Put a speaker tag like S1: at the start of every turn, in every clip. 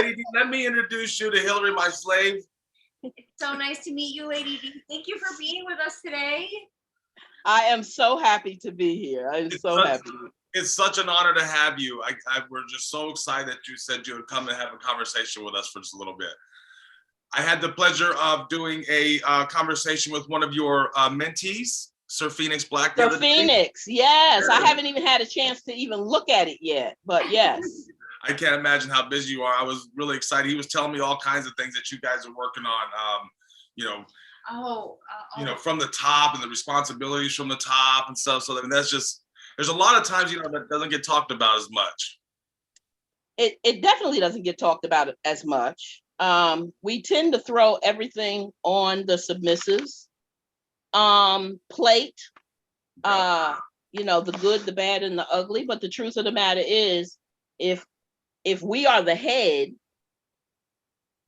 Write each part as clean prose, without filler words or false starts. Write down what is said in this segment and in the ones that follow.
S1: Lady D, let me introduce you to Hillary, my slave.
S2: So nice to meet you, Lady D. Thank you for being with us today.
S3: I am so happy to be here. I'm so happy.
S1: It's such an honor to have you. We're just so excited that you said you would come and have a conversation with us for just a little bit. I had the pleasure of doing a conversation with one of your mentees, Sir Phoenix Black.
S3: Sir Phoenix, yes. I haven't even had a chance to even look at it yet, but yes.
S1: I can't imagine how busy you are. I was really excited. He was telling me all kinds of things that you guys are working on, you know, from the top and the responsibilities from the top and stuff. So that's just, there's a lot of times, you know, that doesn't get talked about as much.
S3: It definitely doesn't get talked about as much. We tend to throw everything on the submissives plate, you know, the good, the bad, and the ugly. But the truth of the matter is, if we are the head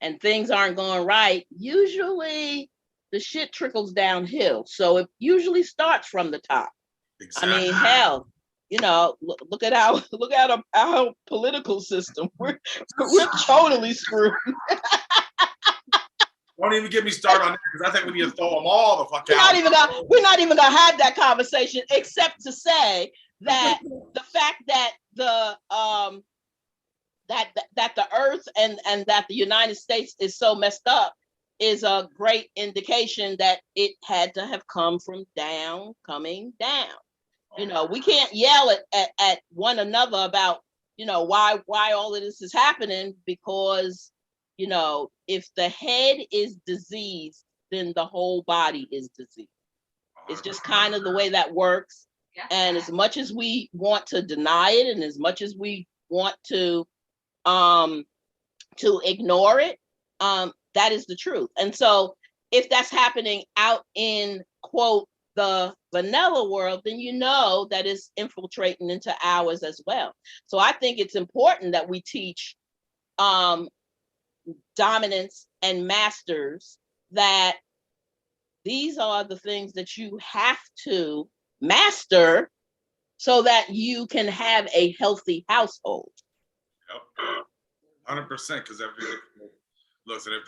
S3: and things aren't going right, usually the shit trickles downhill. So it usually starts from the top. Exactly. I mean, hell, you know, look at our political system. We're totally screwed.
S1: Don't even get me started on that, because I think we need to throw them all the fuck out.
S3: We're not even gonna have that conversation, except to say that the fact that the earth and that the United States is so messed up is a great indication that it had to have come from coming down. You know, we can't yell at one another about, you know, why all of this is happening, because, you know, if the head is diseased, then the whole body is diseased. It's just kind of the way that works. Yeah. And as much as we want to deny it, and as much as we want to ignore it, that is the truth. And so if that's happening out in, quote, the vanilla world, then you know that it's infiltrating into ours as well. So I think it's important that we teach dominants and masters that these are the things that you have to master so that you can have a healthy household.
S1: Yep. 100%, because listen, if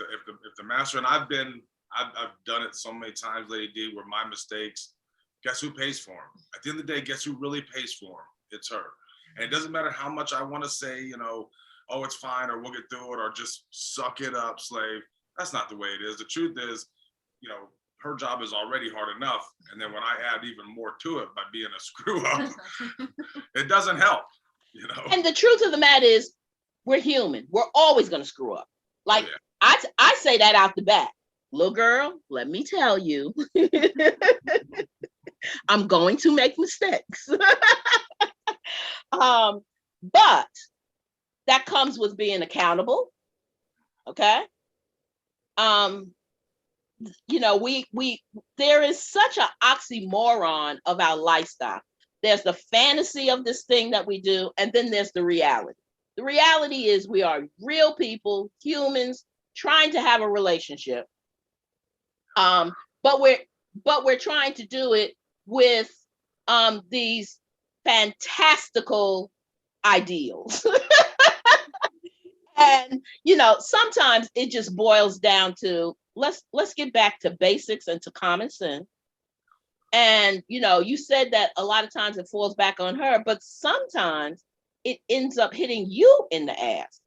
S1: the master, and I've done it so many times, Lady D, where my mistakes, guess who pays for them? At the end of the day, guess who really pays for them? It's her. And it doesn't matter how much I want to say, you know, oh, it's fine, or we'll get through it, or just suck it up, slave. That's not the way it is. The truth is, you know, her job is already hard enough. And then when I add even more to it by being a screw up, it doesn't help, you know?
S3: And the truth of the matter is, we're human. We're always going to screw up. Like, I say that out the bat. Little girl, let me tell you, I'm going to make mistakes. But that comes with being accountable. Okay. You know, there is such an oxymoron of our lifestyle. There's the fantasy of this thing that we do, and then there's the reality. The reality is we are real people, humans, trying to have a relationship. But we're trying to do it with these fantastical ideals. And, you know, sometimes it just boils down to, let's get back to basics and to common sense. And, you know, you said that a lot of times it falls back on her, but sometimes it ends up hitting you in the ass,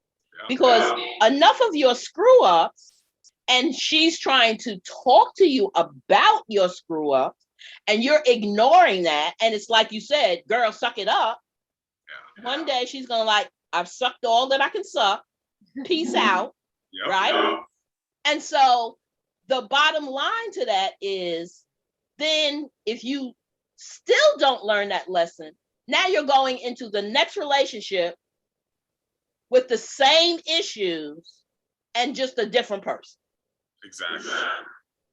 S3: because enough of your screw ups, and she's trying to talk to you about your screw ups, and you're ignoring that. And it's like you said, girl, suck it up. One day she's going to like, I've sucked all that I can suck. Peace out. Right? And so the bottom line to that is, then if you still don't learn that lesson, now you're going into the next relationship with the same issues and just a different person.
S1: Exactly.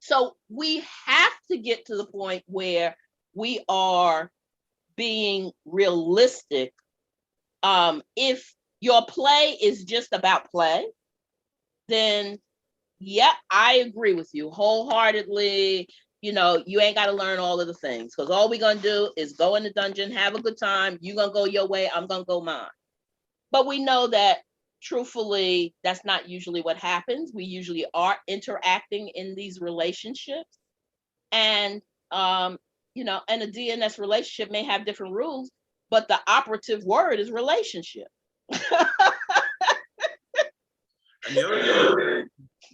S3: So we have to get to the point where we are being realistic. If your play is just about play, then yeah, I agree with you wholeheartedly. You know, you ain't got to learn all of the things, because all we're going to do is go in the dungeon, have a good time. You're going to go your way, I'm going to go mine. But we know that truthfully, that's not usually what happens. We usually are interacting in these relationships. And, and a D&S relationship may have different rules, but the operative word is relationship.
S1: And the other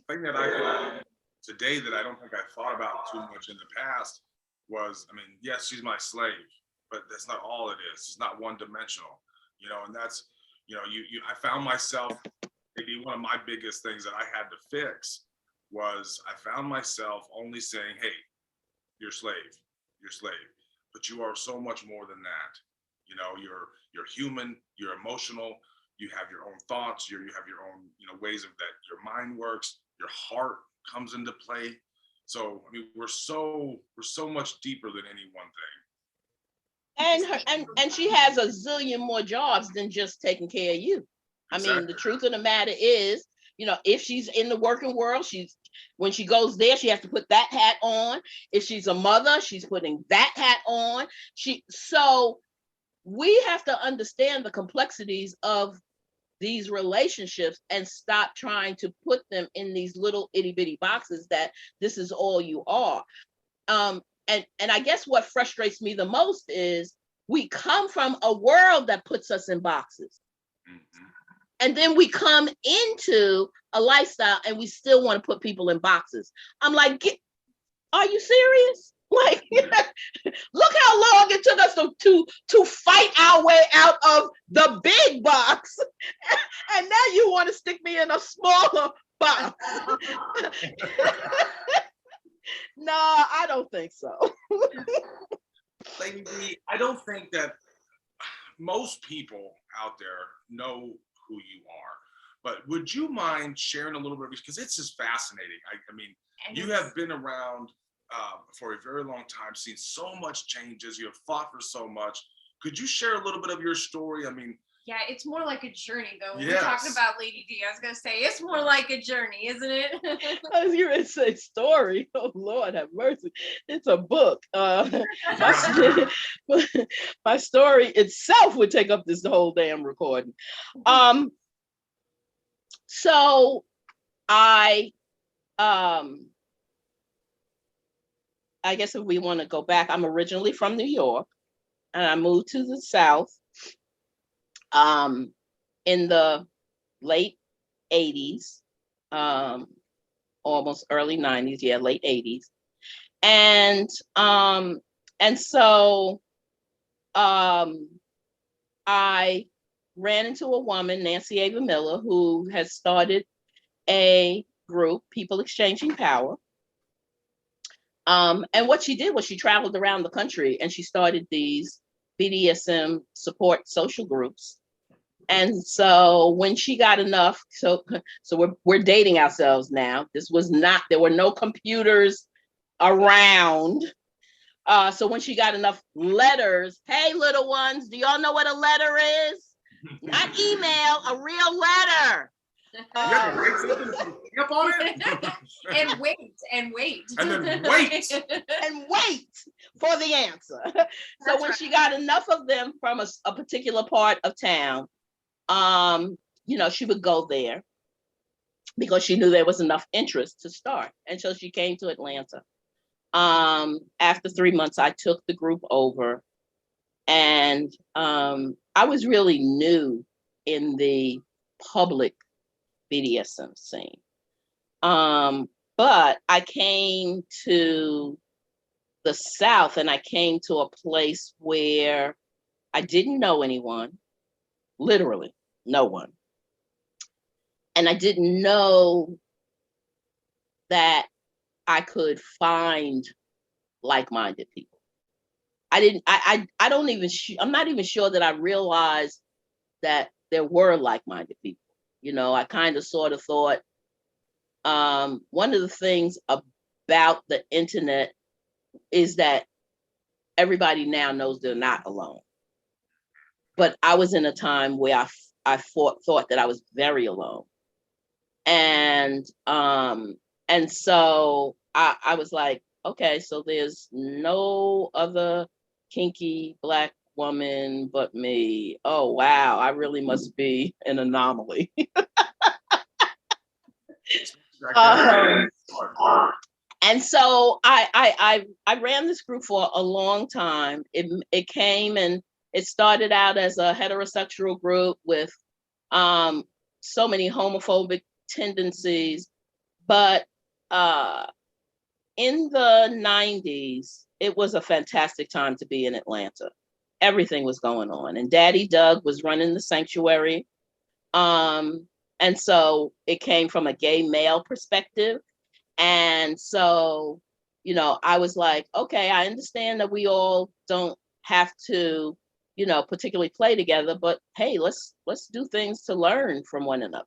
S1: thing that I could today that I don't think I thought about too much in the past was, I mean, yes, she's my slave, but that's not all it is. It's not one dimensional, and that's, I found myself, maybe one of my biggest things that I had to fix was I found myself only saying, hey, you're slave, but you are so much more than that. You're human, you're emotional, you have your own thoughts, you have your own, ways of that your mind works, your heart comes into play. So I mean, we're so much deeper than any one thing.
S3: And she has a zillion more jobs than just taking care of you. Exactly. I mean, the truth of the matter is, if she's in the working world, when she goes there, she has to put that hat on. If she's a mother, she's putting that hat on. So we have to understand the complexities of these relationships and stop trying to put them in these little itty bitty boxes that this is all you are. And I guess what frustrates me the most is we come from a world that puts us in boxes. Mm-hmm. And then we come into a lifestyle and we still want to put people in boxes. I'm like, are you serious? Like, look how long it took us to fight our way out of the big box. And now you want to stick me in a smaller box. No, I don't think so.
S1: Lady D, I don't think that most people out there know who you are, but would you mind sharing a little bit, because it's just fascinating. I mean, you have been around for a very long time, seen so much changes, you have fought for so much. Could you share a little bit of your story? I mean,
S2: yeah, it's more like a journey though. When
S1: yes.
S2: We're talking about Lady D, I was gonna say it's more like a journey, isn't it?
S3: I was going to say story. Oh Lord, have mercy! It's a book. My story itself would take up this whole damn recording. So I guess if we want to go back, I'm originally from New York, and I moved to the South in the late 80s, almost early 90s, yeah, late 80s. And so I ran into a woman, Nancy Ava Miller, who has started a group, People Exchanging Power. And what she did was she traveled around the country and she started these BDSM support social groups. And so when she got enough, so we're dating ourselves now. There were no computers around. So when she got enough letters, hey, little ones, do y'all know what a letter is? Not email, a real letter.
S1: And
S2: wait.
S1: And then wait.
S3: And wait for the answer. So when she got enough of them from a particular part of town, she would go there because she knew there was enough interest to start. And so she came to Atlanta. After 3 months, I took the group over, and I was really new in the public BDSM scene. But I came to the South and I came to a place where I didn't know anyone, literally no one. And I didn't know that I could find like-minded people. I'm not even sure that I realized that there were like-minded people. I kind of sort of thought, one of the things about the internet is that everybody now knows they're not alone. But I was in a time where I thought that I was very alone. And so I was like, okay, so there's no other kinky Black woman but me. Oh, wow. I really must be an anomaly. Um, and so I ran this group for a long time. It came and it started out as a heterosexual group with so many homophobic tendencies, but in the 90s, it was a fantastic time to be in Atlanta. Everything was going on, and Daddy Doug was running the sanctuary. And so it came from a gay male perspective. And so, I was like, okay, I understand that we all don't have to, particularly play together, but hey, let's do things to learn from one another.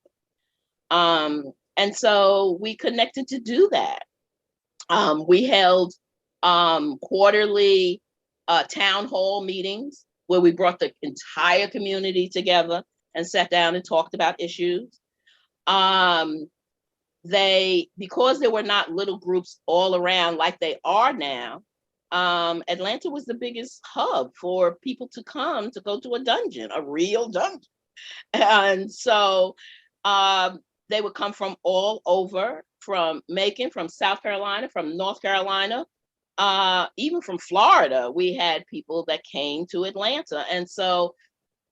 S3: And so we connected to do that. We held quarterly town hall meetings where we brought the entire community together and sat down and talked about issues. Because there were not little groups all around like they are now, Atlanta was the biggest hub for people to come to go to a dungeon, a real dungeon. And so they would come from all over, from Macon, from South Carolina, from North Carolina, even from Florida. We had people that came to Atlanta. And so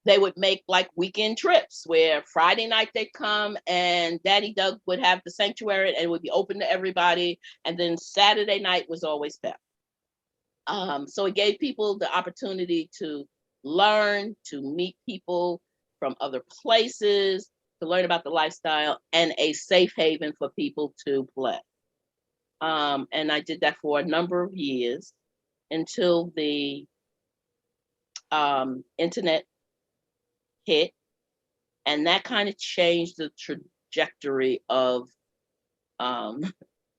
S3: they would make like weekend trips where Friday night they'd come and Daddy Doug would have the sanctuary and it would be open to everybody. And then Saturday night was always P.E.P. So it gave people the opportunity to learn, to meet people from other places, to learn about the lifestyle, and a safe haven for people to play. And I did that for a number of years until the internet hit, and that kind of changed the trajectory of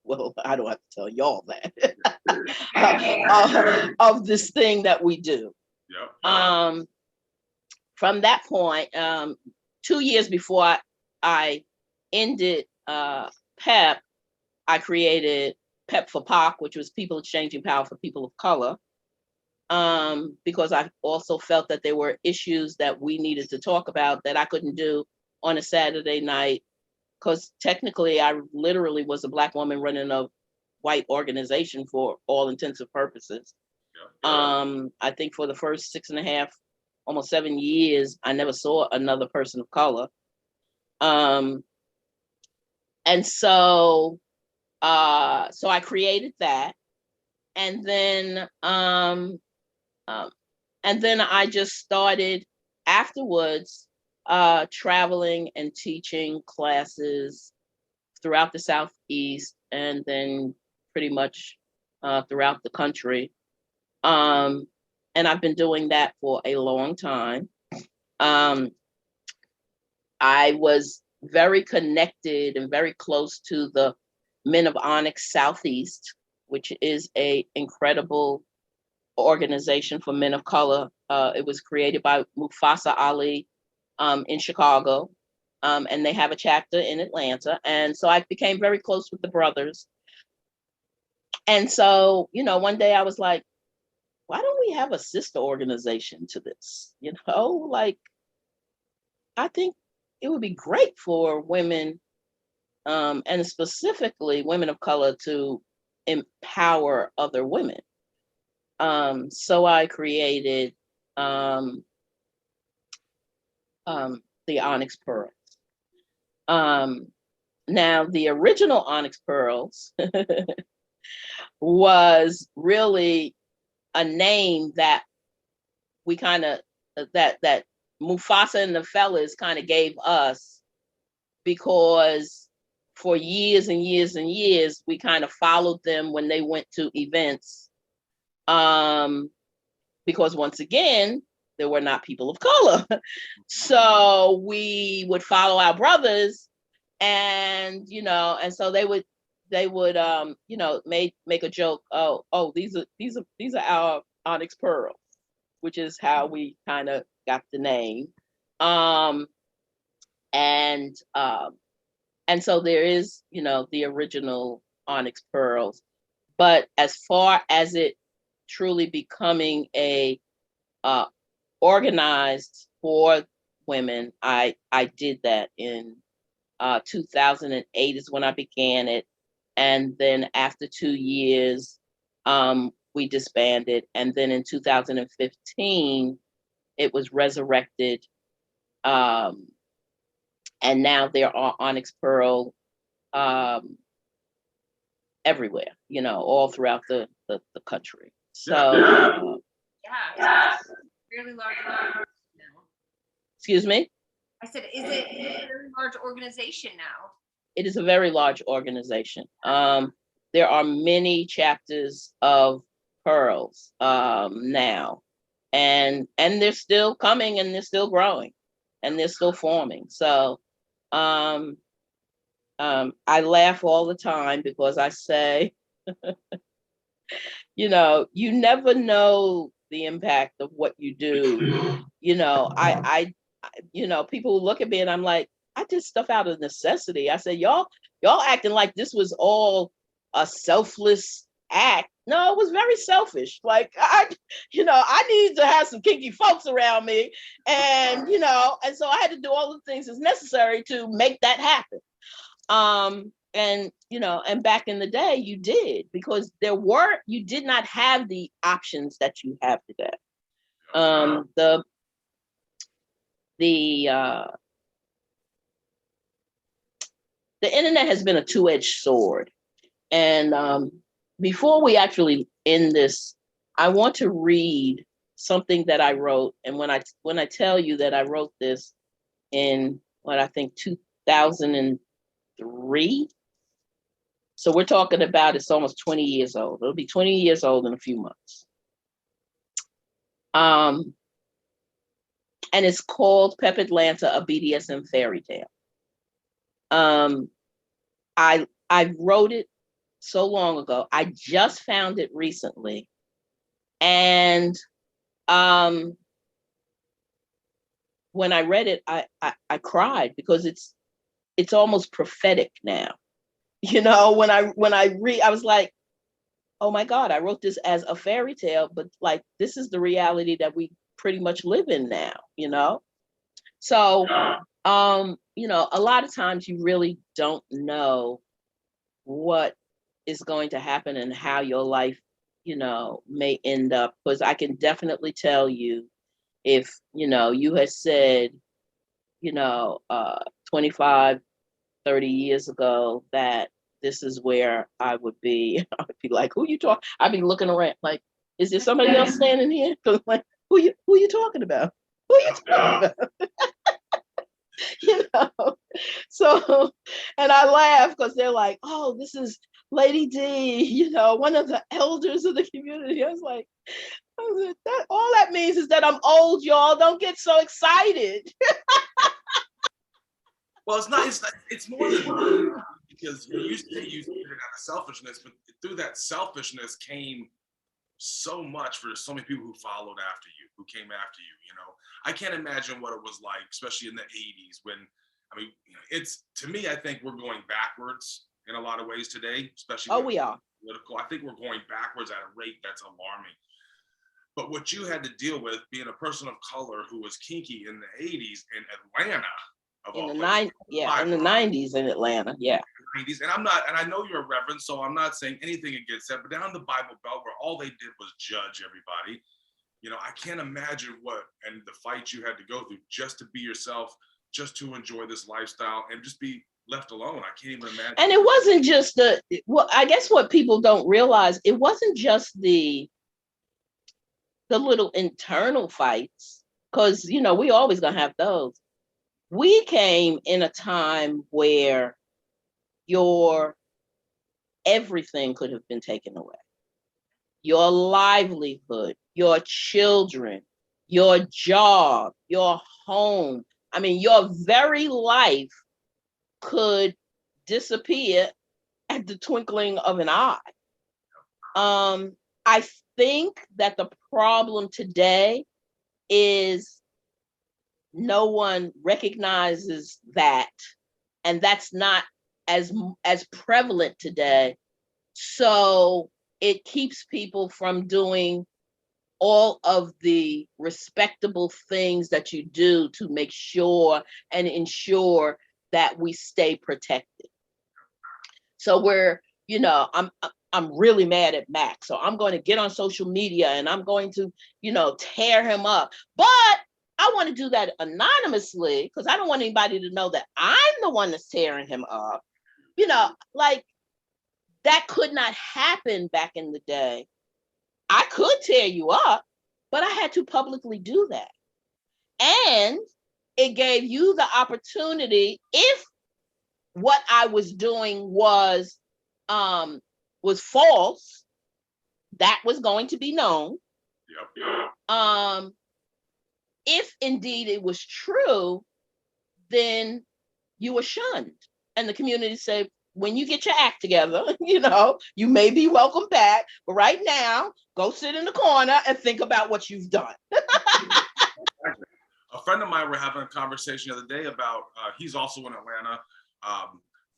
S3: well, I don't have to tell y'all that of this thing that we do.
S1: Yep.
S3: From that point, 2 years before I ended P.E.P, I created P.E.P for POC, which was People Exchanging Power for People of Color. Because I also felt that there were issues that we needed to talk about that I couldn't do on a Saturday night, because technically I literally was a Black woman running a white organization for all intensive purposes. I think for the first 6.5, almost 7 years, I never saw another person of color. And so I created that. And then I just started afterwards traveling and teaching classes throughout the Southeast, and then pretty much throughout the country. And I've been doing that for a long time. I was very connected and very close to the Men of Onyx Southeast, which is an incredible organization for men of color. It was created by Mufasa Ali in Chicago, and they have a chapter in Atlanta. And so I became very close with the brothers. And so, one day I was like, why don't we have a sister organization to this? Like, I think it would be great for women, and specifically women of color, to empower other women. So I created the Onyx Pearls. Now, the original Onyx Pearls was really a name that we kind of, that Mufasa and the fellas kind of gave us, because for years and years and years, we kind of followed them when they went to events. Because once again, there were not people of color. So we would follow our brothers, and and so they would make a joke. Oh, these are our Onyx Pearls, which is how we kind of got the name. And so there is, the original Onyx Pearls, but as far as it truly becoming a organized for women. I did that in 2008 is when I began it. And then after 2 years, we disbanded. And then in 2015, it was resurrected. And now there are Onyx Pearl everywhere, all throughout the country. So,
S2: Yeah, fairly large now.
S3: Excuse me?
S2: I said, is it a very large organization now?
S3: It is a very large organization. There are many chapters of Pearls now, and they're still coming, and they're still growing, and they're still forming. So I laugh all the time because I say, you never know the impact of what you do. People look at me and I'm like, I did stuff out of necessity. I said, y'all acting like this was all a selfless act. No, it was very selfish. Like I needed to have some kinky folks around me, and so I had to do all the things that's necessary to make that happen. And back in the day, you did, because you did not have the options that you have today. The internet has been a two-edged sword. And before we actually end this, I want to read something that I wrote. And when I tell you that I wrote this in I think 2003. So we're talking about, it's almost 20 years old. It'll be 20 years old in a few months. And it's called P.E.P Atlanta, a BDSM fairy tale. I wrote it so long ago. I just found it recently. And when I read it, I cried, because it's almost prophetic now. When I read, I was like, oh my God, I wrote this as a fairy tale, but like, this is the reality that we pretty much live in now, So, a lot of times you really don't know what is going to happen and how your life, may end up. Because I can definitely tell you, if, you had said, 25, 30 years ago that this is where I would be, I would be like, who you talking? I'd be looking around like, is there somebody else standing here? Like, who you talking about? Who you talking about? So, and I laugh because they're like, oh, this is Lady D, one of the elders of the community. I was like, that all that means is that I'm old, y'all. Don't get so excited.
S1: Well, it's not. It's more than, because you say you did it out of selfishness, but through that selfishness came so much for so many people who followed after you, who came after you. I can't imagine what it was like, especially in the 80s, when, it's, to me, I think we're going backwards in a lot of ways today, especially.
S3: We are.
S1: Political. I think we're going backwards at a rate that's alarming. But what you had to deal with, being a person of color who was kinky in the 80s in Atlanta,
S3: in the 90s in Atlanta, yeah.
S1: 90s, and I know you're a reverend, so I'm not saying anything against that. But down in the Bible Belt, where all they did was judge everybody, I can't imagine and the fight you had to go through just to be yourself, just to enjoy this lifestyle, and just be left alone. I can't even imagine.
S3: And it wasn't just I guess what people don't realize, it wasn't just the little internal fights, because we always gonna have those. We came in a time where your everything could have been taken away. Your livelihood, your children, your job, your home. Your very life could disappear at the twinkling of an eye. I think that the problem today is no one recognizes that, and that's not as prevalent today. So it keeps people from doing all of the respectable things that you do to make sure and ensure that we stay protected. So I'm really mad at Mac. So I'm going to get on social media and I'm going to, tear him up. But I want to do that anonymously because I don't want anybody to know that I'm the one that's tearing him up. Like that could not happen back in the day. I could tear you up, but I had to publicly do that. And it gave you the opportunity, if what I was doing was false, that was going to be known.
S1: Yep.
S3: If indeed it was true, then you were shunned. And the community said, when you get your act together, you may be welcome back. But right now, go sit in the corner and think about what you've done.
S1: A friend of mine, we're having a conversation the other day about, he's also in Atlanta,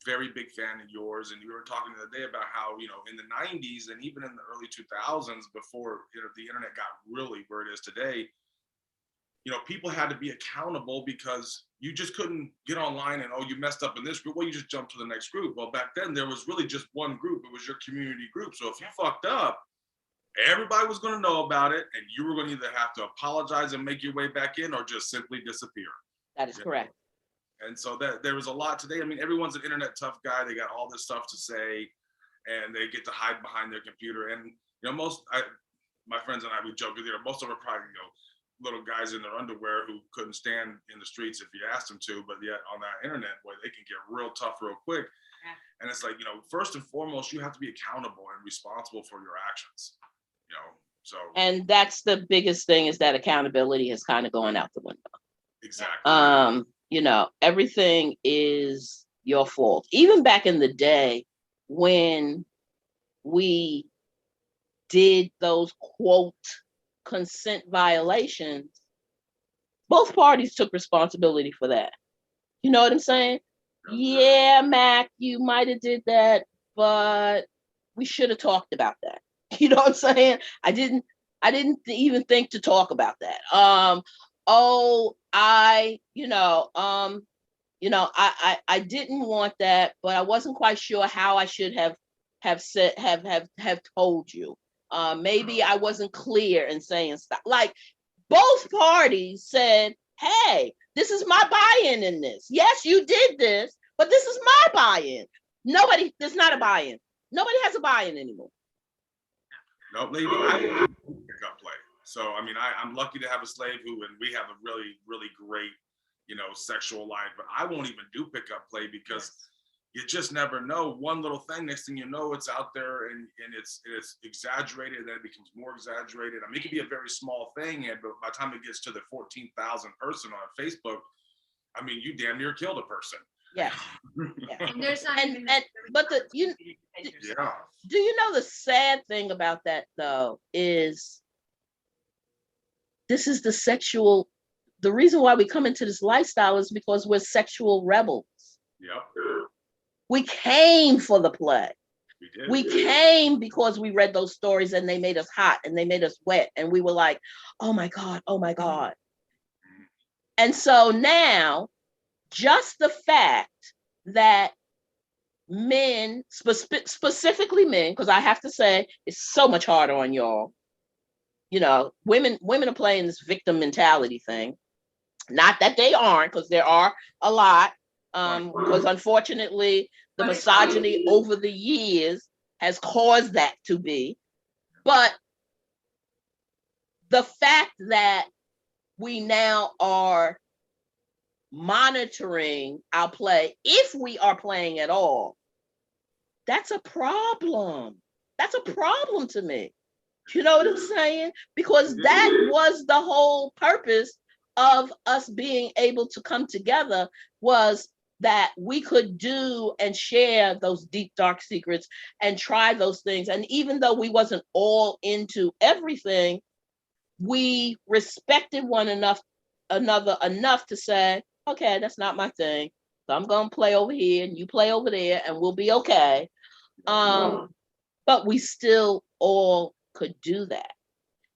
S1: very big fan of yours. And you were talking the other day about how, in the 90s and even in the early 2000s, before the internet got really where it is today, people had to be accountable because you just couldn't get online and, you messed up in this group. Well, you just jumped to the next group. Well, back then there was really just one group. It was your community group. So if you fucked up, everybody was going to know about it, and you were going to either have to apologize and make your way back in or just simply disappear.
S3: That is correct.
S1: And so that there was a lot today. I mean, everyone's an internet tough guy. They got all this stuff to say, and they get to hide behind their computer. And my friends and I, we joke, most of them are probably little guys in their underwear who couldn't stand in the streets if you asked them to, but yet on that internet, boy, they can get real tough real quick. Yeah. And it's like, first and foremost, you have to be accountable and responsible for your actions. And
S3: that's the biggest thing, is that accountability has kind of gone out the window.
S1: Exactly.
S3: Everything is your fault. Even back in the day when we did those quote consent violations, both parties took responsibility for that. You know what I'm saying? Yeah, Mac, you might have did that, but we should have talked about that. You know what I'm saying? I didn't even think to talk about that. I didn't want that, but I wasn't quite sure how I should have told you. Maybe I wasn't clear in saying stuff. Like, both parties said, hey, this is my buy-in in this. Yes, you did this, but this is my buy-in. There's not a buy-in. Nobody has a buy-in anymore.
S1: No, lady, I pick up play. So, I mean, I'm lucky to have a slave and we have a really, really great, sexual life, but I won't even do pickup play because you just never know. One little thing, next thing you know, it's out there and it's exaggerated, and then it becomes more exaggerated. I mean, it could be a very small thing, but by the time it gets to the 14,000 person on Facebook, I mean, you damn near killed a person.
S3: Yeah.
S2: And there's not
S3: do you know the sad thing about that though is this is the reason why we come into this lifestyle is because we're sexual rebels.
S1: Yep.
S3: We came for the play.
S1: We
S3: came because we read those stories and they made us hot and they made us wet. And we were like, oh my God, oh my God. And so now, just the fact that men, specifically men, because I have to say, it's so much harder on y'all. Women are playing this victim mentality thing. Not that they aren't, because there are a lot. Because unfortunately, the misogyny over the years has caused that to be. But the fact that we now are monitoring our play, if we are playing at all, that's a problem. That's a problem to me. You know what I'm saying? Because that was the whole purpose of us being able to come together, was that we could do and share those deep, dark secrets and try those things. And even though we wasn't all into everything, we respected one another enough to say, okay, that's not my thing. So I'm going to play over here and you play over there and we'll be okay. But we still all could do that.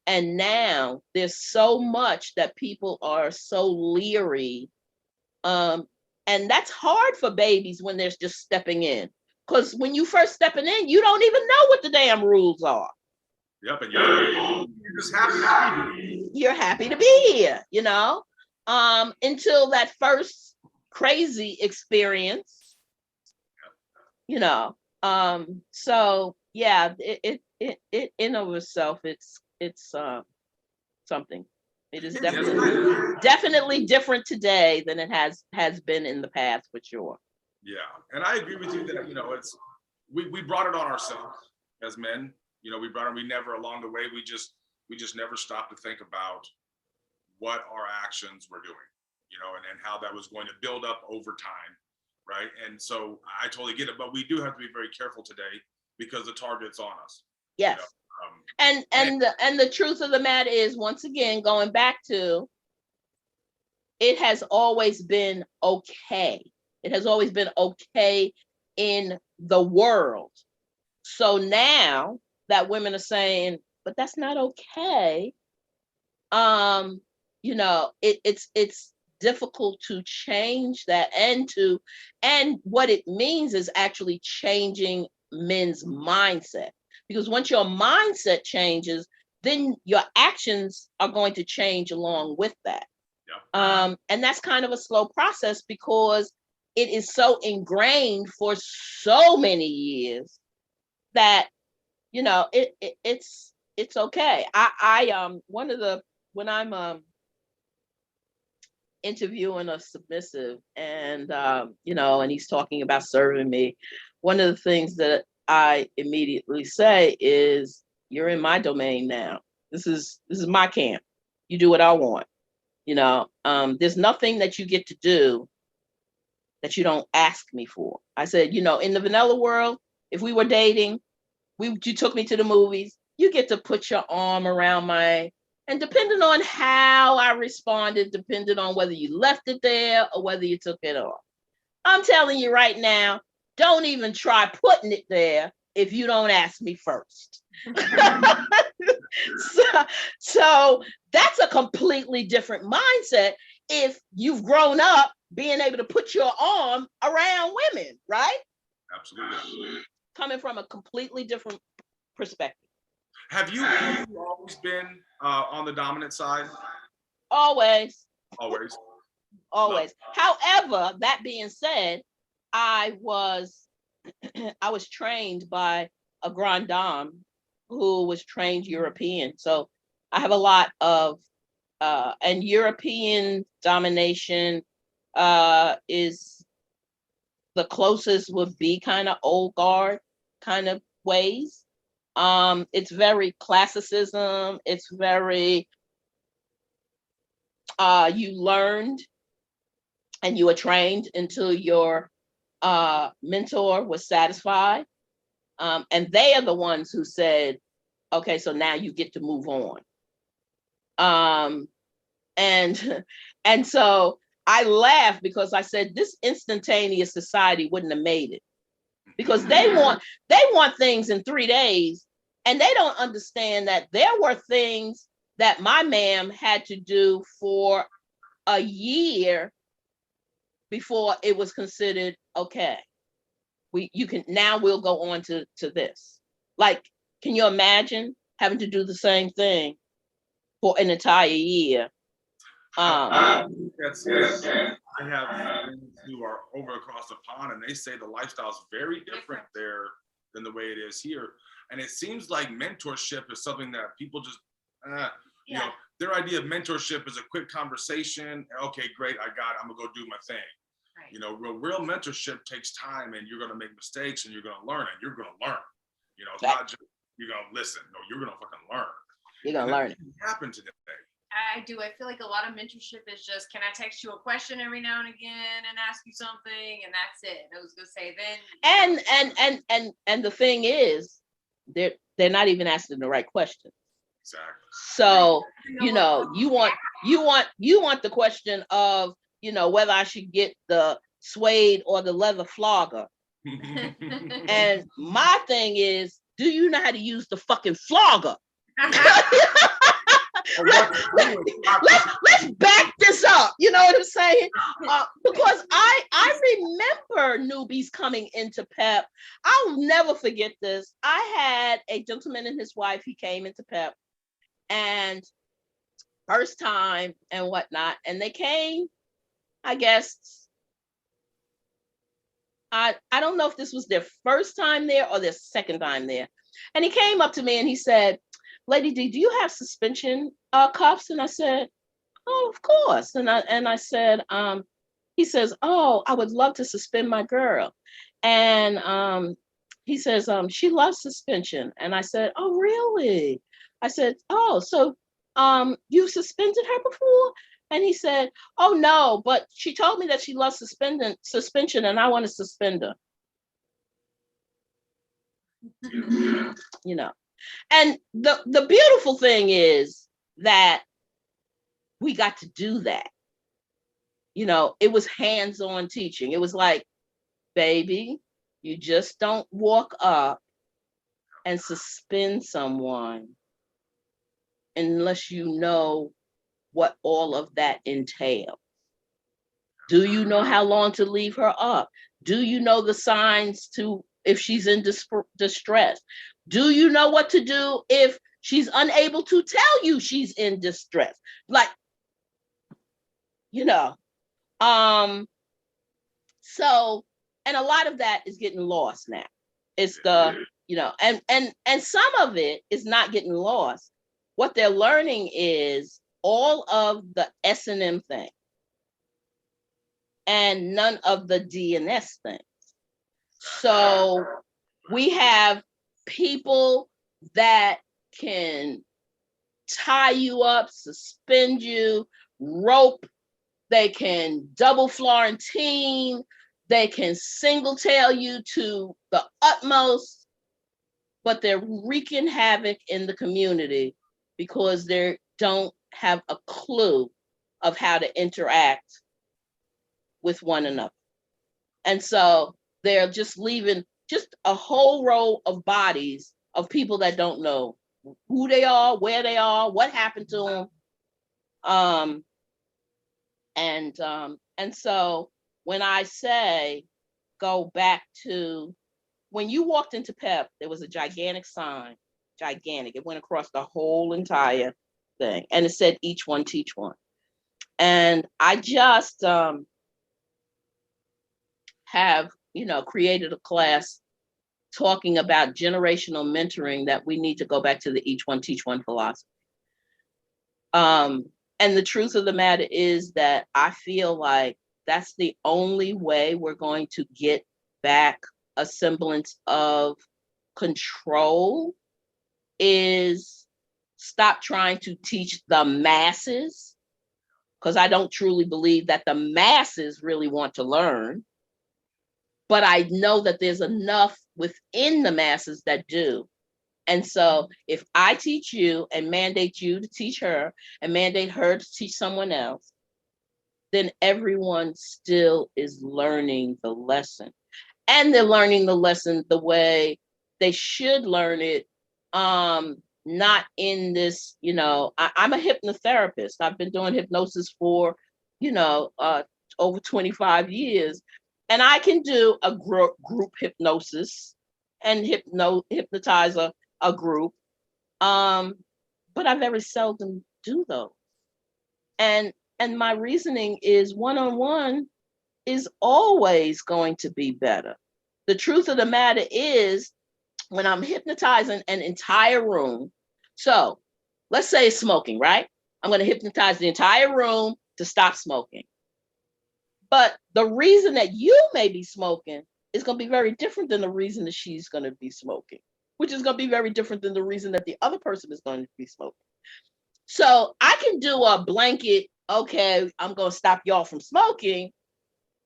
S3: And now there's so much that people are so leery. And that's hard for babies when they're just stepping in. Because when you first stepping in, you don't even know what the damn rules are.
S1: Yep, and you're just happy.
S3: You're happy to be here, until that first crazy experience, So yeah, it in of itself, it's something. It is definitely different today than it has been in the past, for sure.
S1: Yeah, and I agree with you that it's we brought it on ourselves as men. We never along the way we just never stopped to think about what our actions were doing, and how that was going to build up over time, right? And so I totally get it, but we do have to be very careful today because the target's on us.
S3: Yes. And the truth of the matter is, once again, going back to, it has always been okay. It has always been okay in the world. So now that women are saying, but that's not okay, it's difficult to change that, and what it means is actually changing men's mindset. Because once your mindset changes, then your actions are going to change along with that. Yeah. And that's kind of a slow process because it is so ingrained for so many years that, it's okay. When I'm interviewing a submissive and, and he's talking about serving me, one of the things that I immediately say is, you're in my domain now. This is my camp. You do what I want. There's nothing that you get to do that you don't ask me for. I said, in the vanilla world, if we were dating, you took me to the movies, you get to put your arm around and depending on how I responded, depending on whether you left it there or whether you took it off. I'm telling you right now, don't even try putting it there if you don't ask me first. So that's a completely different mindset if you've grown up being able to put your arm around women, right?
S1: Absolutely.
S3: Coming from a completely different perspective.
S1: Have you always been on the dominant side?
S3: Always.
S1: Always.
S3: However, that being said, I was trained by a grand dame who was trained European. So I have a lot of, and European domination is the closest would be kind of old guard kind of ways. It's very classicism. It's very, you learned and you were trained until your mentor was satisfied. And they are the ones who said, okay, so now you get to move on. And so I laughed because I said, this instantaneous society wouldn't have made it, because they want things in 3 days, and they don't understand that there were things that my ma'am had to do for a year before it was considered okay. We'll go on to this. Like, can you imagine having to do the same thing for an entire year?
S1: I have friends who are over across the pond, and they say the lifestyle is very different there than the way it is here. And it seems like mentorship is something that people just, their idea of mentorship is a quick conversation. Okay, great, I got it. I'm gonna go do my thing. Right. Real mentorship takes time, and you're gonna make mistakes, and you're gonna learn, and you're gonna learn. It's not just you're gonna listen. No, you're gonna fucking learn.
S3: You're gonna learn it.
S1: Happen today.
S2: I do. I feel like a lot of mentorship is just, can I text you a question every now and again and ask you something, and that's it. I was gonna say then. And the thing is, they're not even asking the right question.
S1: Exactly.
S3: So you want the question of whether I should get the suede or the leather flogger. And my thing is, do you know how to use the fucking flogger? let's back this up. You know what I'm saying? Because I remember newbies coming into PEP. I'll never forget this. I had a gentleman and his wife. He came into PEP, and first time and whatnot, and they came, I guess, I don't know if this was their first time there or their second time there. And he came up to me and he said, Lady D, do you have suspension cuffs? And I said, oh, of course. And I said, he says, oh, I would love to suspend my girl. And he says, she loves suspension. And I said, oh, really? I said, oh, so you suspended her before? And he said, oh, no, but she told me that she loves suspension and I want to suspend her. You know, and the beautiful thing is that we got to do that. You know, it was hands-on teaching. It was like, baby, you just don't walk up and suspend someone unless you know what all of that entails. Do you know how long to leave her up? Do you know the signs to if she's in distress? Do you know what to do if she's unable to tell you she's in distress? Like, you know, so, and a lot of that is getting lost now. It's the, you know, and some of it is not getting lost. What they're learning is all of the S&M thing and none of the D&S things. So we have people that can tie you up, suspend you, rope, they can double Florentine, they can single tail you to the utmost, but they're wreaking havoc in the community because they don't have a clue of how to interact with one another. And so they're just leaving just a whole row of bodies of people that don't know who they are, where they are, what happened to them. And so when I say go back to when you walked into PEP, there was a gigantic sign, gigantic. It went across the whole entire thing, and it said each one teach one. And I just have, you know, created a class talking about generational mentoring, that we need to go back to the each one teach one philosophy. And the truth of the matter is that I feel like that's the only way we're going to get back a semblance of control, is stop trying to teach the masses, because I don't truly believe that the masses really want to learn. But I know that there's enough within the masses that do. And so if I teach you and mandate you to teach her and mandate her to teach someone else, then everyone still is learning the lesson. And they're learning the lesson the way they should learn it. Not in this, you know, I'm a hypnotherapist. I've been doing hypnosis for, you know, over 25 years. And I can do a group hypnosis and hypnotize a group. But I very seldom do those. And my reasoning is one-on-one is always going to be better. The truth of the matter is, when I'm hypnotizing an entire room, so let's say it's smoking, right? I'm going to hypnotize the entire room to stop smoking. But the reason that you may be smoking is going to be very different than the reason that she's going to be smoking, which is going to be very different than the reason that the other person is going to be smoking. So I can do a blanket, okay, I'm going to stop y'all from smoking,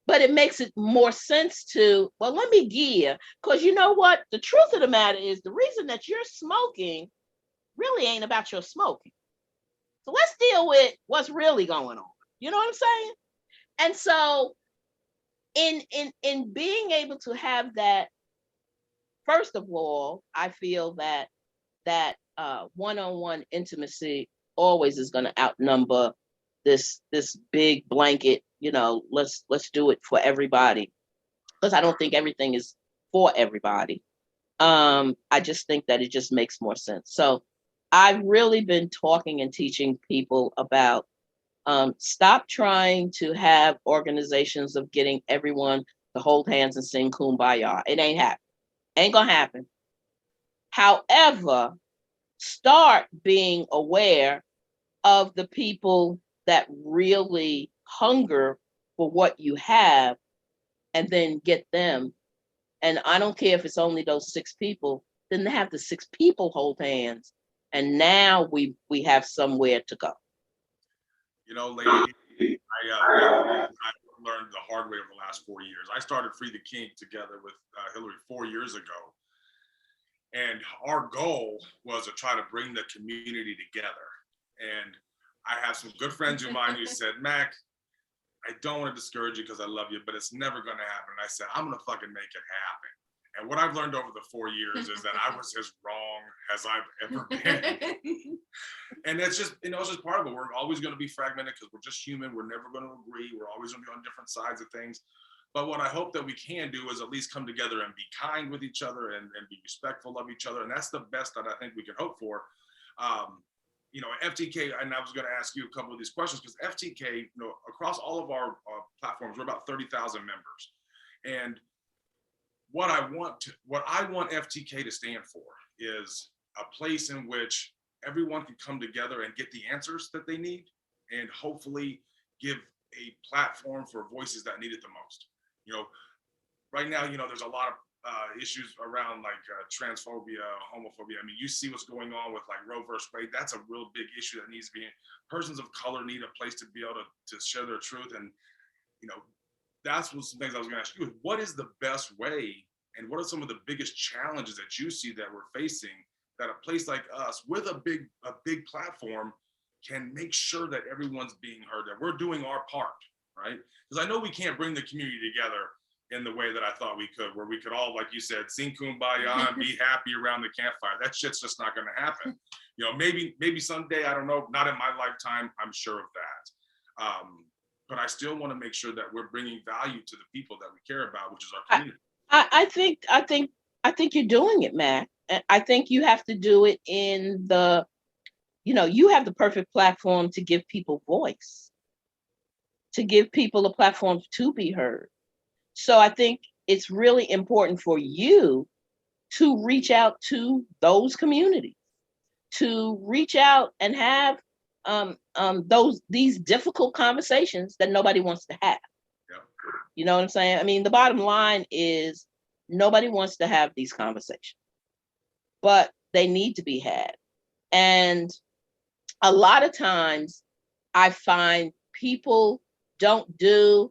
S3: but it makes it more sense to, well, let me gear, because you know what? The truth of the matter is the reason that you're smoking really ain't about your smoking. So let's deal with what's really going on. You know what I'm saying? And so in being able to have that, first of all, I feel that one-on-one intimacy always is going to outnumber this big blanket, let's do it for everybody, because I don't think everything is for everybody. I just think that it just makes more sense. So I've really been talking and teaching people about stop trying to have organizations of getting everyone to hold hands and sing Kumbaya. It ain't happening. Ain't gonna happen. However, start being aware of the people that really hunger for what you have, and then get them. And I don't care if it's only those 6 people, then they have the 6 people hold hands. And now we have somewhere to go.
S1: Lady, I learned the hard way over the last 4 years. I started Free the Kink together with Hillary 4 years ago. And our goal was to try to bring the community together. And I have some good friends of mine who said, Mac, I don't want to discourage you because I love you, but it's never going to happen. And I said, I'm going to fucking make it happen. And what I've learned over the 4 years is that I was as wrong as I've ever been. And it's just, it's just part of it. We're always going to be fragmented because we're just human. We're never going to agree. We're always going to be on different sides of things. But what I hope that we can do is at least come together and be kind with each other and be respectful of each other. And that's the best that I think we can hope for. FTK, and I was going to ask you a couple of these questions because FTK, across all of our platforms, we're about 30,000 members. And what I want FTK to stand for is a place in which everyone can come together and get the answers that they need, and hopefully give a platform for voices that need it the most. Right now, there's a lot of issues around like transphobia, homophobia. I mean, you see what's going on with like Roe versus Wade. That's a real big issue that needs to be. Persons of color need a place to be able to share their truth. And, that's what some things I was going to ask you. What is the best way, and what are some of the biggest challenges that you see that we're facing that a place like us with a big platform can make sure that everyone's being heard, that we're doing our part, right? Because I know we can't bring the community together in the way that I thought we could, where we could all, like you said, sing Kumbaya and be happy around the campfire. That shit's just not going to happen. Maybe someday, I don't know, not in my lifetime, I'm sure of that. But I still want to make sure that we're bringing value to the people that we care about, which is our community.
S3: I think you're doing it, Matt. I think you have to do it in the, you have the perfect platform to give people voice, to give people a platform to be heard. So I think it's really important for you to reach out to those communities, to reach out and have these difficult conversations that nobody wants to have.
S1: Yeah.
S3: You know what I'm saying? I mean, the bottom line is nobody wants to have these conversations, but they need to be had. And a lot of times I find people don't do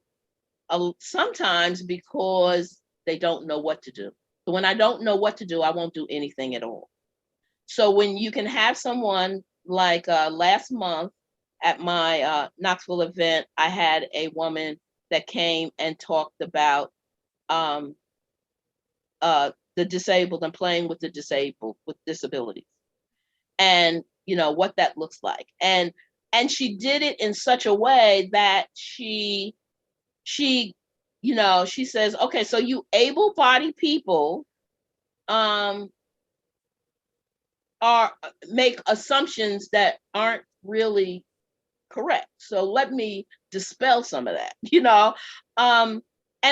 S3: sometimes because they don't know what to do. So when I don't know what to do, I won't do anything at all. So when you can have someone like last month at my Knoxville event, I had a woman that came and talked about the disabled and playing with the disabled with disabilities, and what that looks like. And she did it in such a way that she says, okay, so you able-bodied people make assumptions that aren't really correct. So let me dispel some of that, and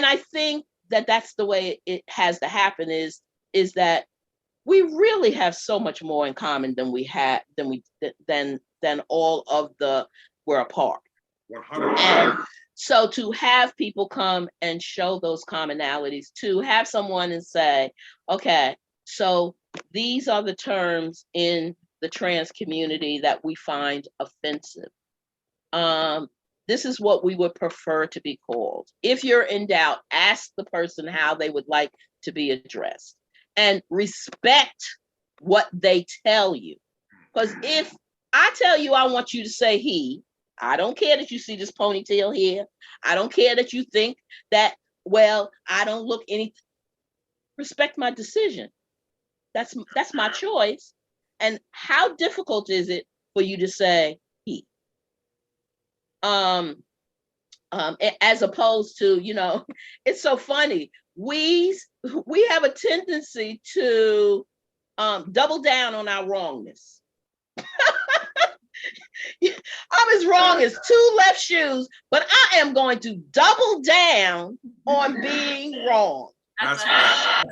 S3: I think that that's the way it has to happen is that we really have so much more in common than all of the we're apart.
S1: 100%.
S3: And so to have people come and show those commonalities, to have someone and say, okay, so these are the terms in the trans community that we find offensive. This is what we would prefer to be called. If you're in doubt, ask the person how they would like to be addressed, and respect what they tell you. Because if I tell you I want you to say he, I don't care that you see this ponytail here. I don't care that you think that, well, I don't look anything. Respect my decision. That's my choice. And how difficult is it for you to say he? As opposed to, it's so funny. We have a tendency to double down on our wrongness. I'm as wrong as two left shoes, but I am going to double down on being wrong.
S1: That's right.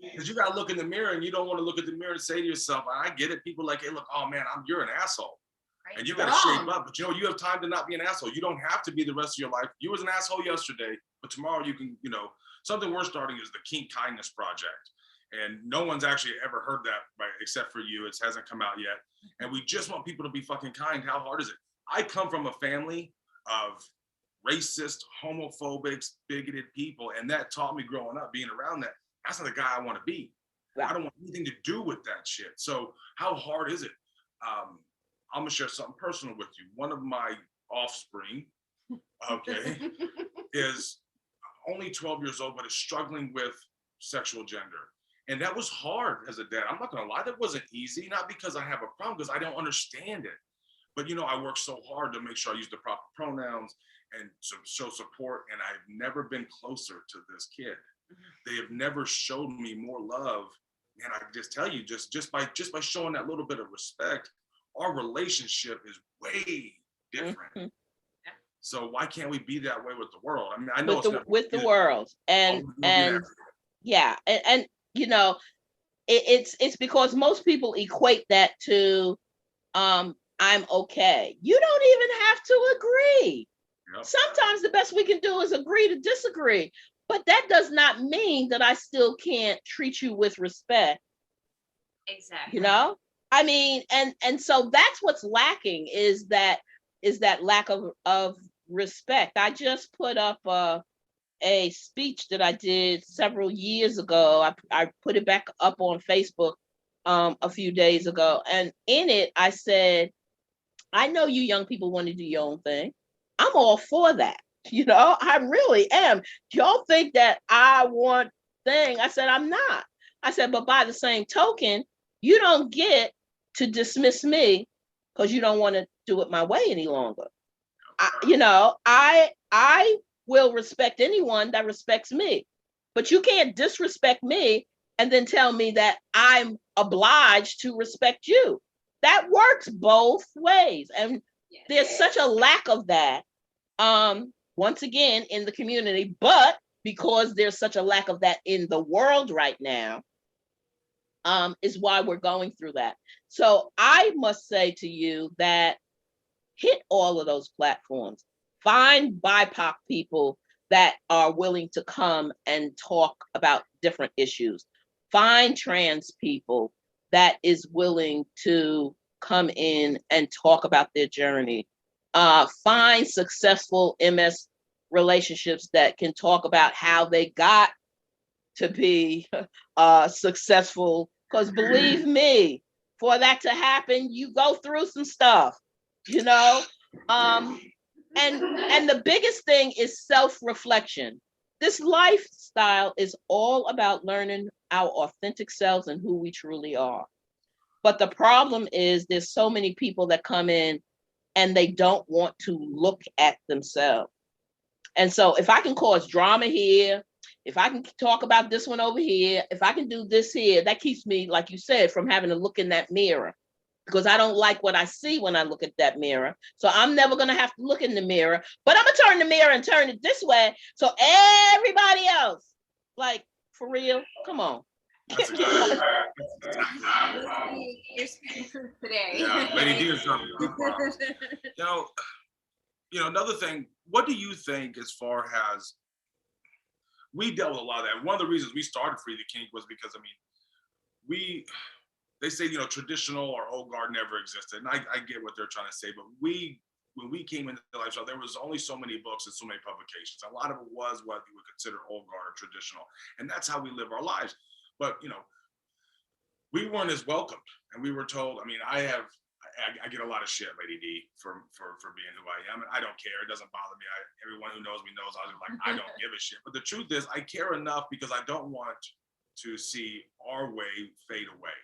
S1: Because you got to look in the mirror, and you don't want to look at the mirror and say to yourself, I get it. People like, hey, look, oh man, you're an asshole. Right. And you got to shape up. But you have time to not be an asshole. You don't have to be the rest of your life. You was an asshole yesterday, but tomorrow you can, something we're starting is the Kink Kindness Project. And no one's actually ever heard that, right, except for you. It hasn't come out yet. And we just want people to be fucking kind. How hard is it? I come from a family of racist, homophobic, bigoted people. And that taught me growing up, being around that. That's not the guy I want to be. I don't want anything to do with that shit. So how hard is it? I'm going to share something personal with you. One of my offspring, okay, is only 12 years old, but is struggling with sexual gender. And that was hard as a dad. I'm not going to lie. That wasn't easy, not because I have a problem, because I don't understand it. But, I work so hard to make sure I use the proper pronouns and to show support. And I've never been closer to this kid. They have never showed me more love. And I just tell you, just by showing that little bit of respect, our relationship is way different. Mm-hmm. So why can't we be that way with the world? I mean, I know
S3: with the world, and yeah, and it's because most people equate that to I'm okay. You don't even have to agree. Yep. Sometimes the best we can do is agree to disagree, but that does not mean that I still can't treat you with respect.
S2: Exactly.
S3: I mean, and so that's what's lacking is that lack of respect. I just put up a speech that I did several years ago. I put it back up on Facebook a few days ago. And in it, I said, I know you young people want to do your own thing. I'm all for that. I really am. Y'all think that I want thing. I said, I'm not. I said, but by the same token, you don't get to dismiss me because you don't want to do it my way any longer. I will respect anyone that respects me, but you can't disrespect me and then tell me that I'm obliged to respect you. That works both ways. And there's such a lack of that, once again, in the community, but because there's such a lack of that in the world right now, is why we're going through that. So I must say to you that hit all of those platforms. Find BIPOC people that are willing to come and talk about different issues. Find trans people that is willing to come in and talk about their journey. Find successful MS relationships that can talk about how they got to be successful. Because believe me, for that to happen, you go through some stuff, and the biggest thing is self-reflection. This lifestyle is all about learning our authentic selves and who we truly are. But the problem is there's so many people that come in and they don't want to look at themselves. And so if I can cause drama here, if I can talk about this one over here, if I can do this here, that keeps me, like you said, from having to look in that mirror, because I don't like what I see when I look at that mirror. So I'm never going to have to look in the mirror, but I'm going to turn the mirror and turn it this way. So everybody else, like, for real, come on.
S2: You're speaking truth today.
S1: Yeah, Lady D is something. Another thing, what do you think as far as, we dealt with a lot of that. One of the reasons we started Free the Kink was because, they say, traditional or old guard never existed. And I get what they're trying to say, but when we came into the lifestyle, there was only so many books and so many publications. A lot of it was what you would consider old guard or traditional. And that's how we live our lives. But, we weren't as welcomed, and we were told, I get a lot of shit, Lady D, for being who I am. I don't care. It doesn't bother me. Everyone who knows me knows I don't give a shit. But the truth is, I care enough because I don't want to see our way fade away.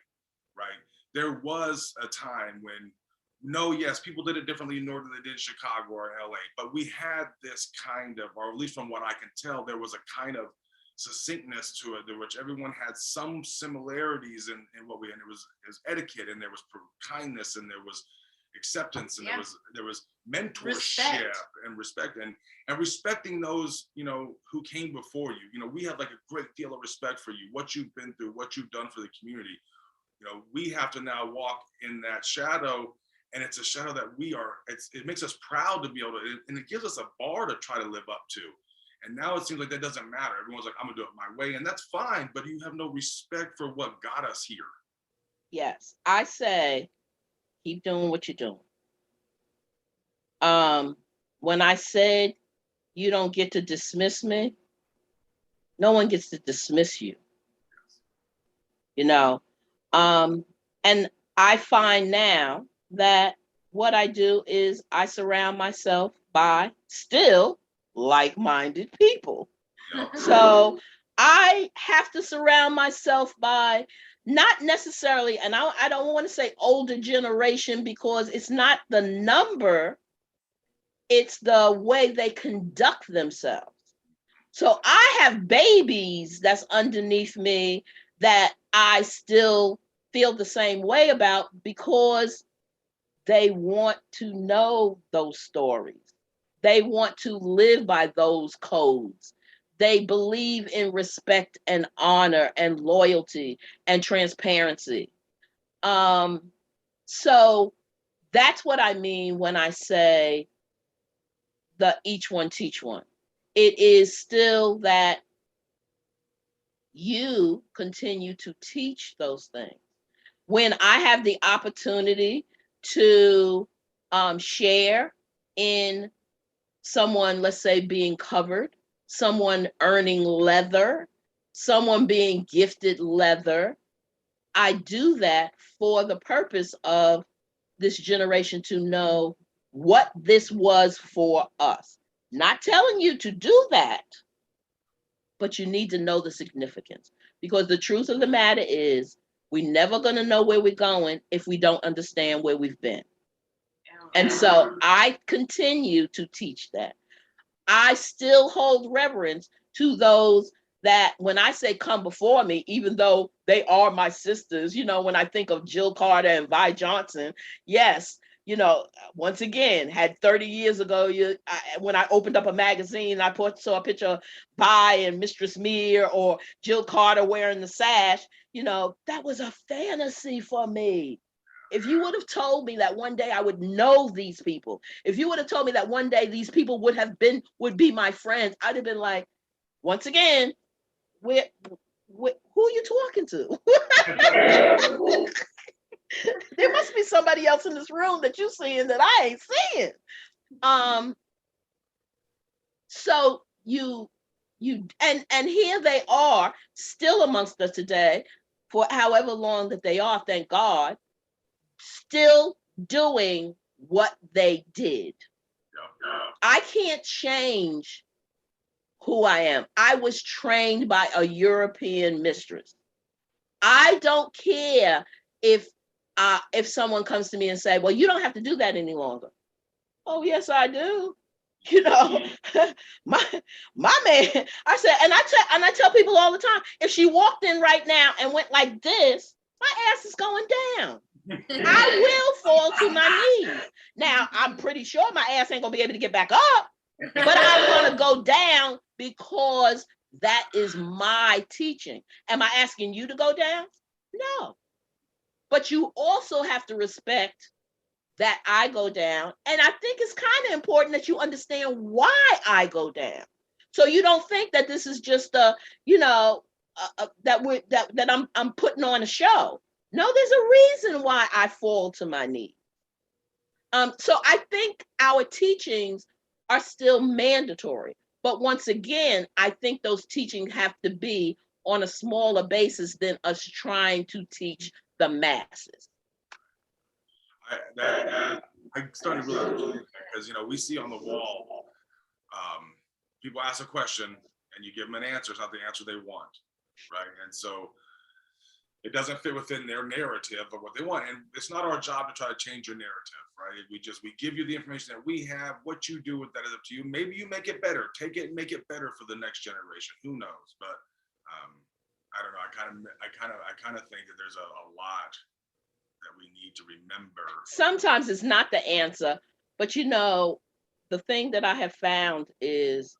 S1: there was a time when, no, yes, people did it differently in Northern than they did in Chicago or LA, but we had this kind of, or at least from what I can tell, there was a kind of succinctness to it, which everyone had some similarities in what we, and it was etiquette, and there was kindness, and there was acceptance, and there was mentorship and respect, and respecting those, you know, who came before you. You know, we have like a great deal of respect for you, what you've been through, what you've done for the community. You know, we have to now walk in that shadow, and it's a shadow that it makes us proud to be able to, and it gives us a bar to try to live up to. And now it seems like that doesn't matter. Everyone's like, I'm gonna do it my way, and that's fine, but you have no respect for what got us here.
S3: Yes, I say, keep doing what you're doing. When I said you don't get to dismiss me, no one gets to dismiss you. You know, and I find now that what I do is I surround myself by still like-minded people. So I have to surround myself by not necessarily, and I don't want to say older generation, because it's not the number, it's the way they conduct themselves. So I have babies that's underneath me that I still feel the same way about, because they want to know those stories. They want to live by those codes. They believe in respect and honor and loyalty and transparency. So that's what I mean when I say the each one teach one. It is still that you continue to teach those things. When I have the opportunity to share in someone, let's say, being covered, someone earning leather, someone being gifted leather, I do that for the purpose of this generation to know what this was for us. Not telling you to do that, but you need to know the significance, because the truth of the matter is we're never going to know where we're going if we don't understand where we've been. And so I continue to teach that. I still hold reverence to those that, when I say come before me, even though they are my sisters, you know, when I think of Jill Carter and Vi Johnson, yes, you know, once again, had 30 years ago, when I opened up a magazine, I saw a picture of Vi and Mistress Meir or Jill Carter wearing the sash, you know, that was a fantasy for me. If you would have told me that one day I would know these people, if you would have told me that one day these people would be my friends, I'd have been like, once again, who are you talking to? There must be somebody else in this room that you're seeing that I ain't seeing. So you and here they are still amongst us today, for however long that they are, thank God, still doing what they did. I can't change who I am. I was trained by a European mistress. I don't care if someone comes to me and say, well, you don't have to do that any longer. Oh, yes, I do. You know, my man, I said, and I tell people all the time, if she walked in right now and went like this, my ass is going down. I will fall to my knees. Now, I'm pretty sure my ass ain't gonna be able to get back up, but I want to go down because that is my teaching. Am I asking you to go down? No. But you also have to respect that I go down. And I think it's kind of important that you understand why I go down. So you don't think that this is just that I'm putting on a show. No, there's a reason why I fall to my knees. So I think our teachings are still mandatory. But once again, I think those teachings have to be on a smaller basis than us trying to teach the masses.
S1: I'm starting to really, because, you know, we see on the wall, people ask a question and you give them an answer. It's not the answer they want, right? And so it doesn't fit within their narrative of what they want. And it's not our job to try to change your narrative, right? We give you the information that we have. What you do with that is up to you. Maybe you make it better. Take it and make it better for the next generation. Who knows? But I don't know. I kind of think that there's a lot that we need to remember.
S3: Sometimes it's not the answer, but you know, the thing that I have found is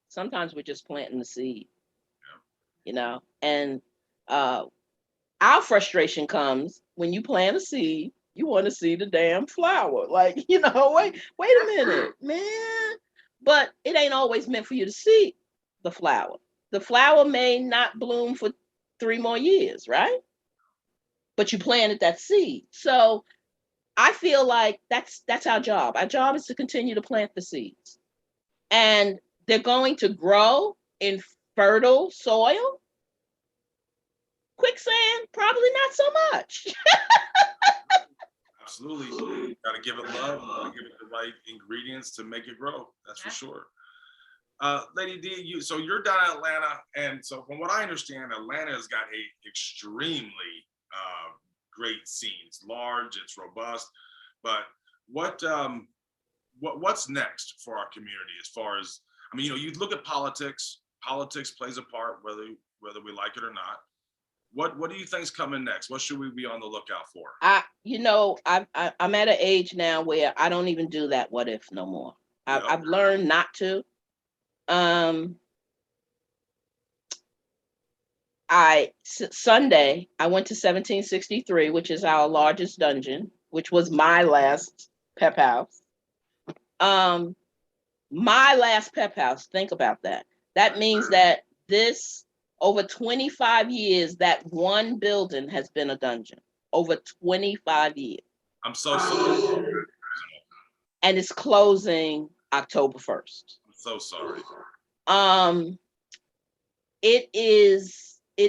S3: sometimes we're just planting the seed, you know, and our frustration comes when you plant a seed, you want to see the damn flower. Like, you know, wait a minute, man. But it ain't always meant for you to see the flower. The flower may not bloom for 3 more years, right? But you planted that seed. So I feel like that's our job. Our job is to continue to plant the seeds. And they're going to grow in fertile soil. Quicksand, probably not so much.
S1: Absolutely. Got to give it love. Got to give it the right ingredients to make it grow. That's for sure. Lady D, so you're down in Atlanta. And so from what I understand, Atlanta has got a extremely great scene. It's large, it's robust. But what's next for our community as far as, I mean, you know, you look at politics. Politics plays a part, whether we like it or not. What do you think's coming next? What should we be on the lookout for?
S3: I'm at an age now where I don't even do that what if no more. I've learned not to. Sunday, I went to 1763, which is our largest dungeon, which was my last pep house. My last pep house, think about that. That means that over 25 years, that one building has been a dungeon. Over 25 years.
S1: I'm so sorry.
S3: And it's closing October 1st.
S1: I'm so sorry.
S3: It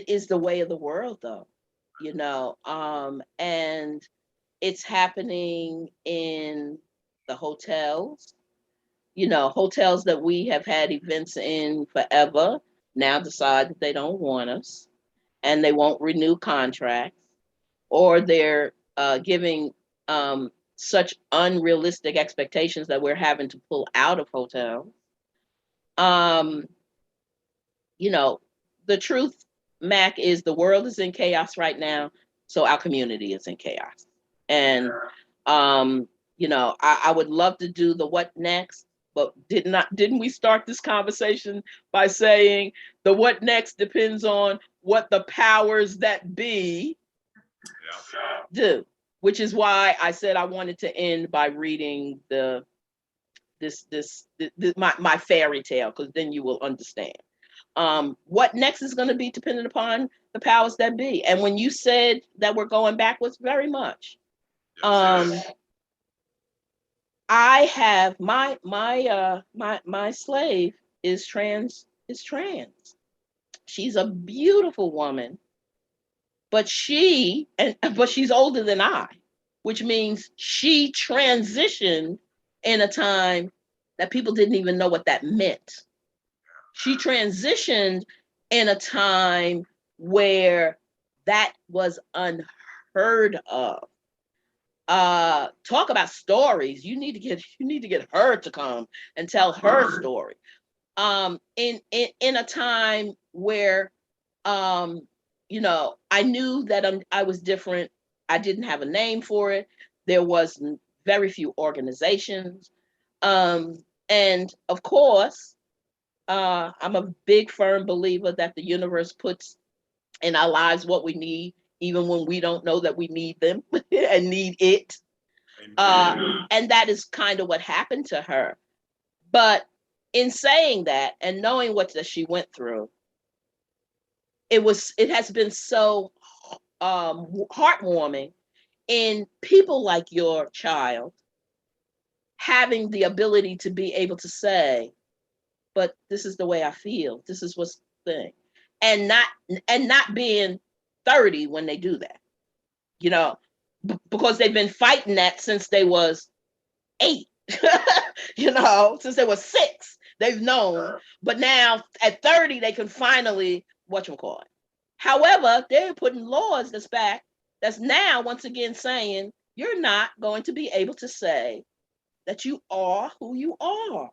S3: is the way of the world, though, you know, and it's happening in the hotels, you know, hotels that we have had events in forever now decide that they don't want us and they won't renew contracts, or they're giving such unrealistic expectations that we're having to pull out of hotels. You know, the truth, Mac, is the world is in chaos right now, so our community is in chaos. And you know, I would love to do the what next, but didn't we start this conversation by saying the what next depends on what the powers that be do, which is why I said I wanted to end by reading my fairy tale, because then you will understand. What next is going to be dependent upon the powers that be. And when you said that we're going backwards, very much. I have my slave is trans. She's a beautiful woman, but she's older than I, which means she transitioned in a time that people didn't even know what that meant. She transitioned in a time where that was unheard of. Talk about stories. You need to get her to come and tell her story. In a time where, you know, I knew that I was different. I didn't have a name for it. There was very few organizations. And of course, I'm a big firm believer that the universe puts in our lives what we need, even when we don't know that we need them and need it. And that is kind of what happened to her. But in saying that and knowing what that she went through, it has been so heartwarming in people like your child having the ability to be able to say, but this is the way I feel. This is what's the thing. And not being 30 when they do that, you know, because they've been fighting that since they was 8, you know, since they were 6, they've known. But now at 30, they can finally, whatchamacallit, However, they're putting laws that's now once again saying you're not going to be able to say that you are who you are.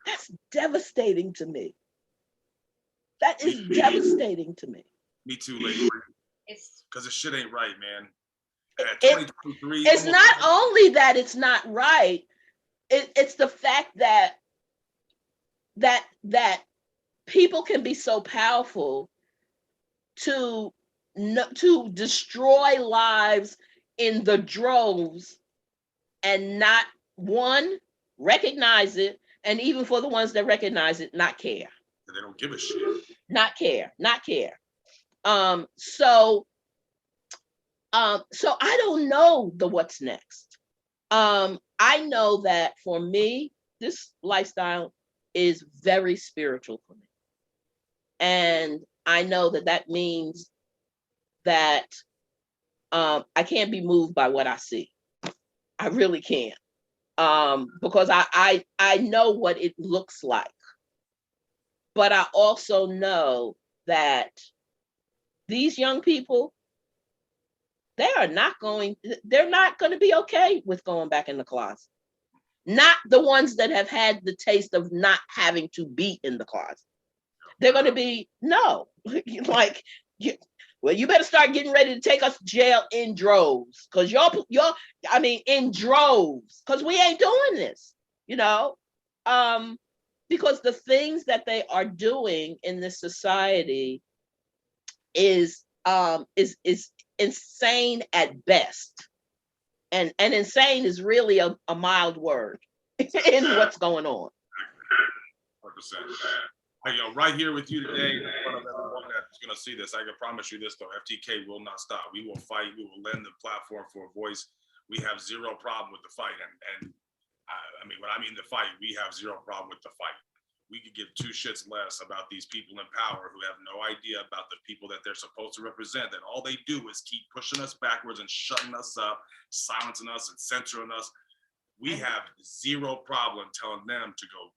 S3: That's devastating to me. That is devastating to me.
S1: Me too, lady. Because the shit ain't right, man. At 2023,
S3: it's not only that it's not right. It's the fact that people can be so powerful to destroy lives in the droves and not one recognize it, and even for the ones that recognize it, not care.
S1: They don't give a shit.
S3: Not care. So I don't know what's next. I know that for me, this lifestyle is very spiritual for me. And I know that means that I can't be moved by what I see. I really can't. Because I know what it looks like. But I also know that these young people, they're not going to be okay with going back in the closet. Not the ones that have had the taste of not having to be in the closet. They're going to be, no, like, you better start getting ready to take us to jail in droves. Because in droves, because we ain't doing this, because the things that they are doing in this society is insane at best. And insane is really a mild word in what's going on.
S1: 100%. Right here with you today, in front of everyone that's going to see this, I can promise you this, though, FTK will not stop. We will fight. We will lend the platform for a voice. We have zero problem with the fight. And when I mean the fight, we have zero problem with the fight. We could give two shits less about these people in power who have no idea about the people that they're supposed to represent, that all they do is keep pushing us backwards and shutting us up, silencing us and censoring us. We have zero problem telling them to go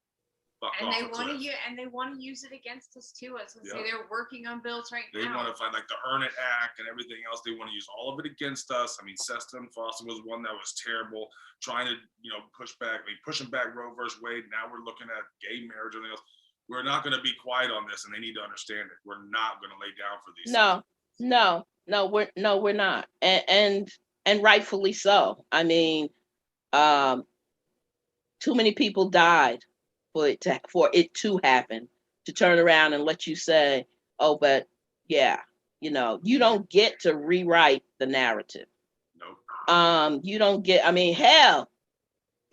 S1: fuck off.
S2: And they want to use it against us too. As I say, they're working on bills right now.
S1: They want to find like the Earn It Act and everything else. They want to use all of it against us. Seston Foster was one that was terrible, trying to push back. Pushing back Roe versus Wade. Now we're looking at gay marriage and everything else. We're not going to be quiet on this, and they need to understand it. We're not going to lay down for these. We're not, and rightfully so. Too many people died for it to happen, to turn around and let you say, oh, but yeah, you don't get to rewrite the narrative. Nope.
S3: You don't get, hell,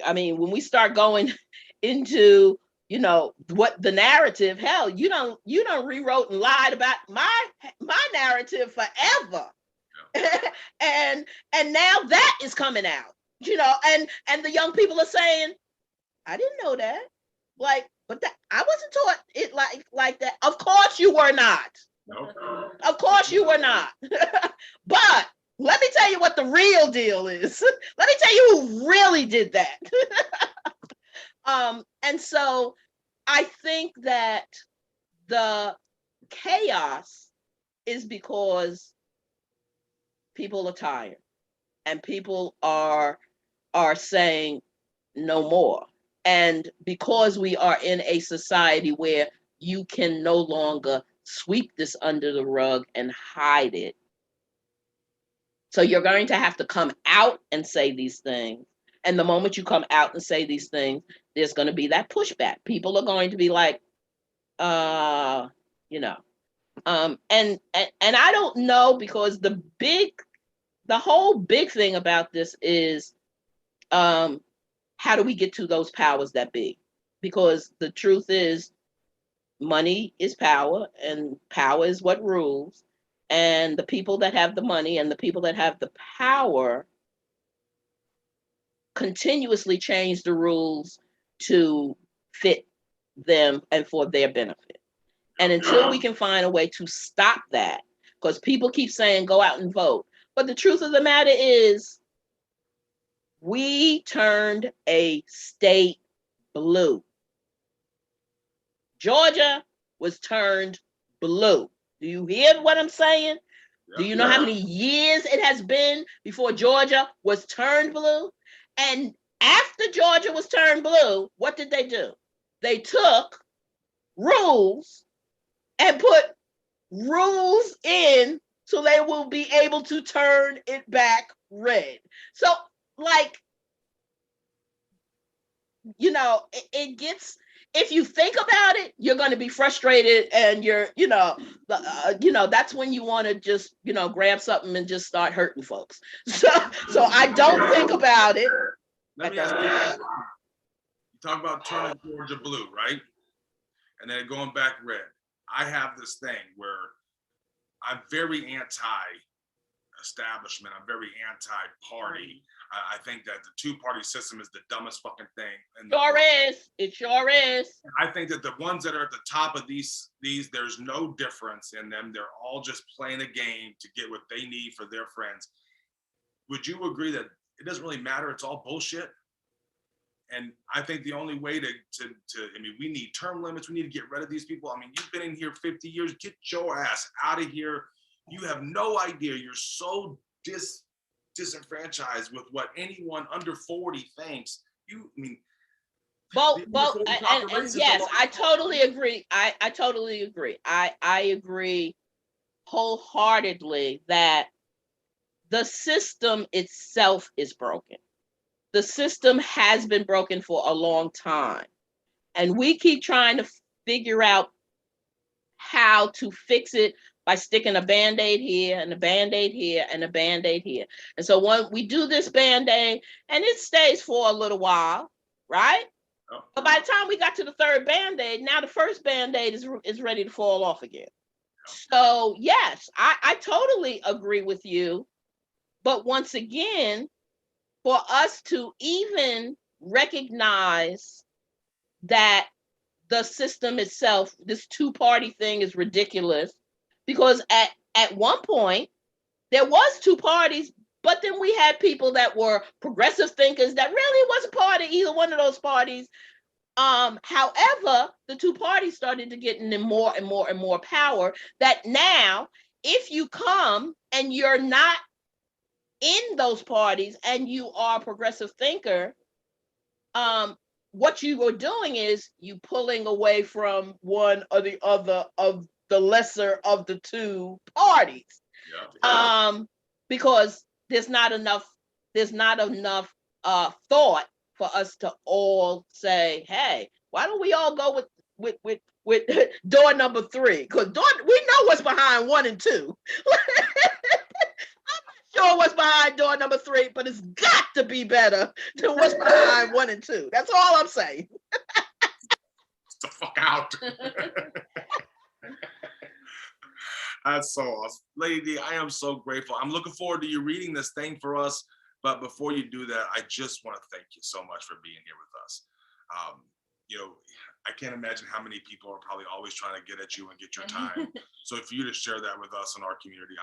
S3: when we start going into, what the narrative, hell, you don't rewrote and lied about my narrative forever. Yeah. and now that is coming out, and the young people are saying, I didn't know that. But that I wasn't taught it like that. Of course you were not.
S1: No.
S3: Of course you were not. But let me tell you what the real deal is. Let me tell you who really did that. And so I think that the chaos is because people are tired and people are saying no more. And because we are in a society where you can no longer sweep this under the rug and hide it. So you're going to have to come out and say these things. And the moment you come out and say these things, there's going to be that pushback. People are going to be like, and I don't know, because the whole big thing about this is, how do we get to those powers that be? Because the truth is, money is power, and power is what rules. And the people that have the money and the people that have the power continuously change the rules to fit them and for their benefit. And until we can find a way to stop that, because people keep saying, go out and vote. But the truth of the matter is, we turned a state blue. Georgia was turned blue. Do you hear what I'm saying?
S1: Yep.
S3: Do you know how many years it has been before Georgia was turned blue? And after Georgia was turned blue, what did they do? They took rules and put rules in so they will be able to turn it back red. So, like, you know, it gets, if you think about it, you're going to be frustrated, and you're, that's when you want to just, grab something and just start hurting folks. So I don't think about it.
S1: Let me ask you, you talk about turning Georgia blue, right? And then going back red. I have this thing where I'm very anti-establishment. I'm very anti-party. I think that the two-party system is the dumbest fucking thing.
S3: It sure is.
S1: I think that the ones that are at the top of these, there's no difference in them. They're all just playing a game to get what they need for their friends. Would you agree that it doesn't really matter? It's all bullshit. And I think the only way we need term limits. We need to get rid of these people. I mean, you've been in here 50 years. Get your ass out of here. You have no idea. You're so disenfranchised with what anyone under 40 thinks. And
S3: yes, I totally agree. I totally agree. I agree wholeheartedly that the system itself is broken. The system has been broken for a long time. And we keep trying to figure out how to fix it by sticking a Band-Aid here and a Band-Aid here and a Band-Aid here. And so when we do this Band-Aid, and it stays for a little while, right? Oh. But by the time we got to the third Band-Aid, now the first Band-Aid is ready to fall off again. So yes, I totally agree with you. But once again, for us to even recognize that the system itself, this two-party thing, is ridiculous, because at one point there was two parties, but then we had people that were progressive thinkers that really wasn't part of either one of those parties. However, the two parties started to get in more and more and more power, that now if you come and you're not in those parties and you are a progressive thinker, what you are doing is you pulling away from one or the other of the lesser of the two parties. Yeah. Because there's not enough thought for us to all say, hey, why don't we all go with door number 3? Because we know what's behind 1 and 2. Sure what's behind door number 3, but it's got to be better than what's behind 1 and 2. That's all I'm saying.
S1: The fuck out. That's so awesome. Lady, I am so grateful. I'm looking forward to you reading this thing for us. But before you do that, I just want to thank you so much for being here with us. I can't imagine how many people are probably always trying to get at you and get your time. So for you to share that with us in our community,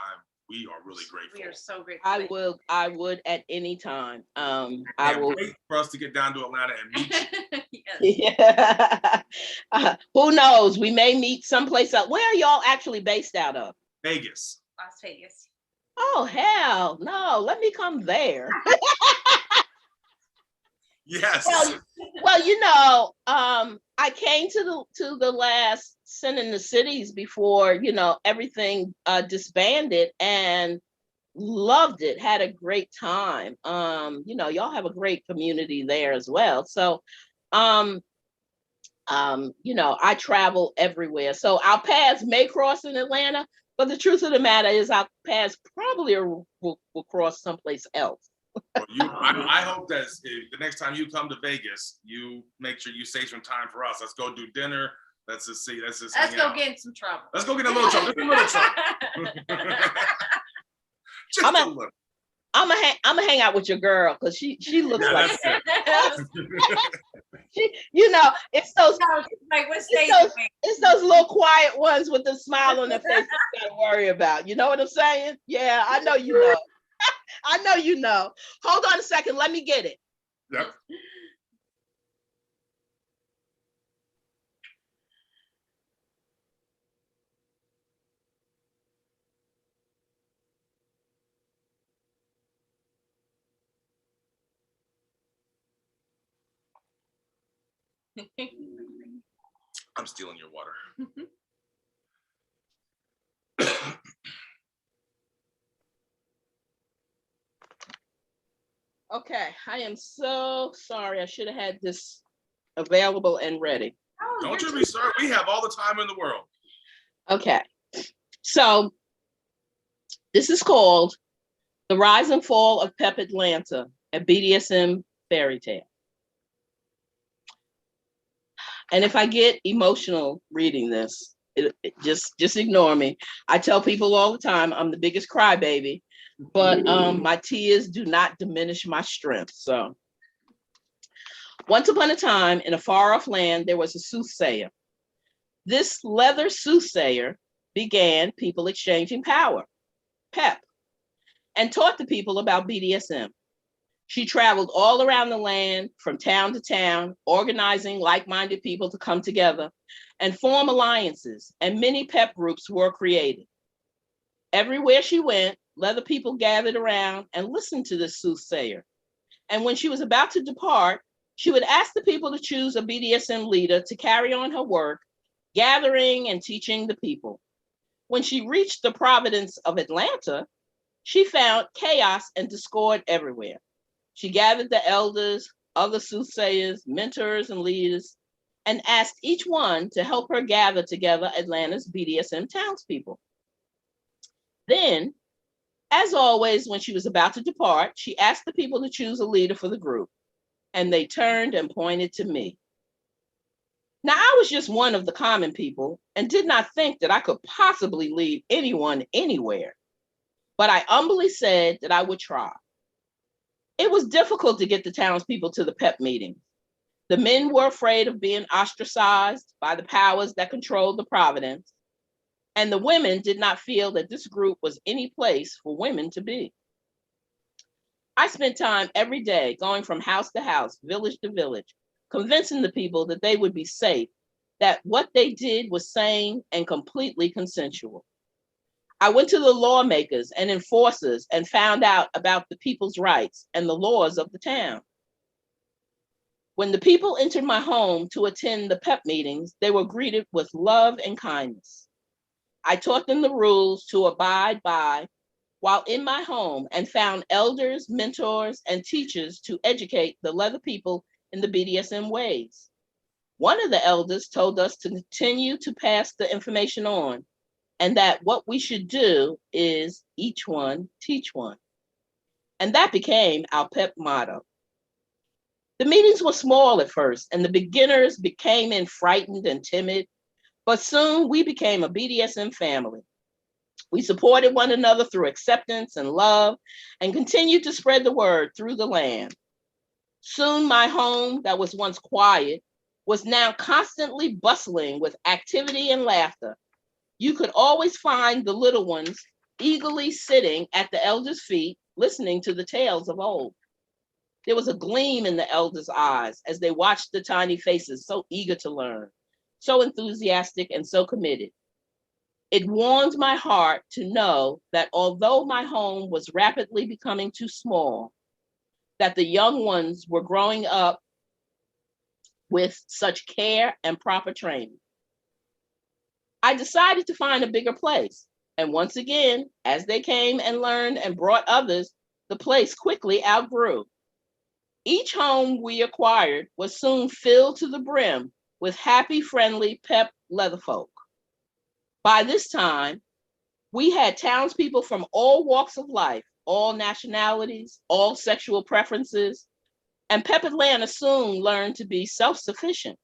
S1: we are really grateful.
S2: We are so grateful.
S3: I would at any time.
S1: I will wait for us to get down to Atlanta and meet you.
S3: Yes. Yeah. Who knows? We may meet someplace else. Where are y'all actually based out of?
S1: Vegas.
S2: Las Vegas.
S3: Oh hell no! Let me come there.
S1: Yes.
S3: Well, I came to the last Sin in the Cities before, everything disbanded, and loved it. Had a great time. Y'all have a great community there as well. So, I travel everywhere. So our paths may cross in Atlanta, but the truth of the matter is our paths probably will cross someplace else.
S1: Well, I hope that the next time you come to Vegas, you make sure you save some time for us. Let's go do dinner. Let's go
S2: get in some trouble.
S1: Let's go get a little trouble. Just a little trouble. Just a little.
S3: I'm gonna hang out with your girl because she looks like it's those it's those little quiet ones with the smile on their face you gotta worry about. You know what I'm saying? Yeah, I know you know. I know you know. Hold on a second. Let me get it.
S1: Yep. I'm stealing your water.
S3: Okay, I am so sorry. I should have had this available and ready.
S1: Don't you be sorry. We have all the time in the world.
S3: Okay, so this is called The Rise and Fall of P.E.P Atlanta, a BDSM fairy tale. And if I get emotional reading this, just ignore me. I tell people all the time I'm the biggest crybaby, but my tears do not diminish my strength. So once upon a time in a far off land, there was a soothsayer. This leather soothsayer began people exchanging power, P.E.P, and taught the people about BDSM. She traveled all around the land from town to town, organizing like-minded people to come together and form alliances, and many P.E.P groups were created. Everywhere she went, leather people gathered around and listened to this soothsayer. And when she was about to depart, she would ask the people to choose a BDSM leader to carry on her work, gathering and teaching the people. When she reached the Providence of Atlanta, she found chaos and discord everywhere. She gathered the elders, other soothsayers, mentors, and leaders, and asked each one to help her gather together Atlanta's BDSM townspeople. Then, as always, when she was about to depart, she asked the people to choose a leader for the group, and they turned and pointed to me. Now, I was just one of the common people and did not think that I could possibly lead anyone anywhere, but I humbly said that I would try. It was difficult to get the townspeople to the P.E.P meetings. The men were afraid of being ostracized by the powers that controlled the Providence, and the women did not feel that this group was any place for women to be. I spent time every day going from house to house, village to village, convincing the people that they would be safe, that what they did was sane and completely consensual. I went to the lawmakers and enforcers and found out about the people's rights and the laws of the town. When the people entered my home to attend the P.E.P meetings, they were greeted with love and kindness. I taught them the rules to abide by while in my home and found elders, mentors, and teachers to educate the leather people in the BDSM ways. One of the elders told us to continue to pass the information on, and that what we should do is each one teach one. And that became our P.E.P motto. The meetings were small at first, and the beginners became in frightened and timid, but soon we became a BDSM family. We supported one another through acceptance and love and continued to spread the word through the land. Soon my home that was once quiet was now constantly bustling with activity and laughter. You could always find the little ones eagerly sitting at the elders' feet, listening to the tales of old. There was a gleam in the elders' eyes as they watched the tiny faces so eager to learn, so enthusiastic and so committed. It warmed my heart to know that although my home was rapidly becoming too small, that the young ones were growing up with such care and proper training. I decided to find a bigger place. And once again, as they came and learned and brought others, the place quickly outgrew. Each home we acquired was soon filled to the brim with happy, friendly P.E.P leatherfolk. By this time, we had townspeople from all walks of life, all nationalities, all sexual preferences, and P.E.P Atlanta soon learned to be self-sufficient.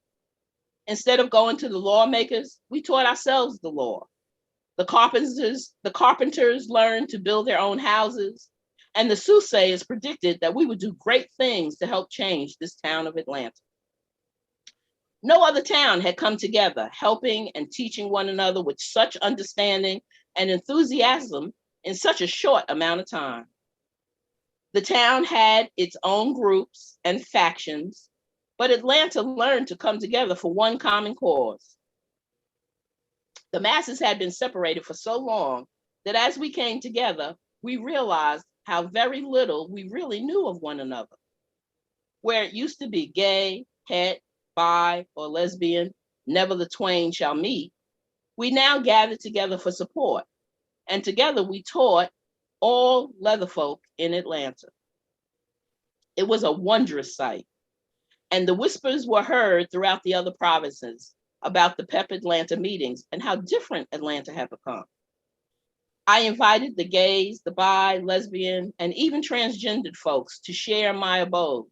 S3: Instead of going to the lawmakers, we taught ourselves the law. The carpenters learned to build their own houses, and the soothsayers predicted that we would do great things to help change this town of Atlanta. No other town had come together, helping and teaching one another with such understanding and enthusiasm in such a short amount of time. The town had its own groups and factions, but Atlanta learned to come together for one common cause. The masses had been separated for so long that as we came together, we realized how very little we really knew of one another. Where it used to be gay, het, bi, or lesbian, never the twain shall meet, we now gathered together for support. And together we taught all leather folk in Atlanta. It was a wondrous sight. And the whispers were heard throughout the other provinces about the P.E.P Atlanta meetings and how different Atlanta had become. I invited the gays, the bi, lesbian, and even transgendered folks to share my abode.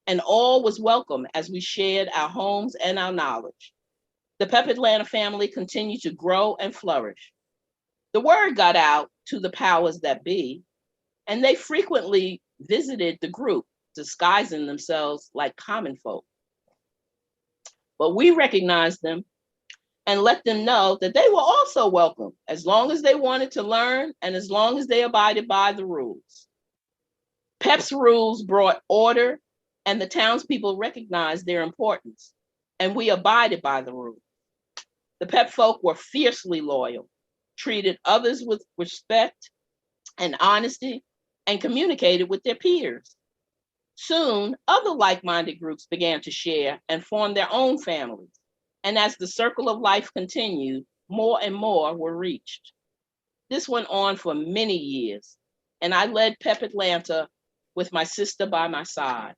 S3: And all was welcome as we shared our homes and our knowledge. The P.E.P Atlanta family continued to grow and flourish. The word got out to the powers that be, and they frequently visited the group, disguising themselves like common folk. But we recognized them and let them know that they were also welcome, as long as they wanted to learn and as long as they abided by the rules. P.E.P.'s rules brought order, and the townspeople recognized their importance, and we abided by the rules. The P.E.P folk were fiercely loyal, treated others with respect and honesty, and communicated with their peers. Soon, other like-minded groups began to share and form their own families. And as the circle of life continued, more and more were reached. This went on for many years, and I led P.E.P Atlanta with my sister by my side.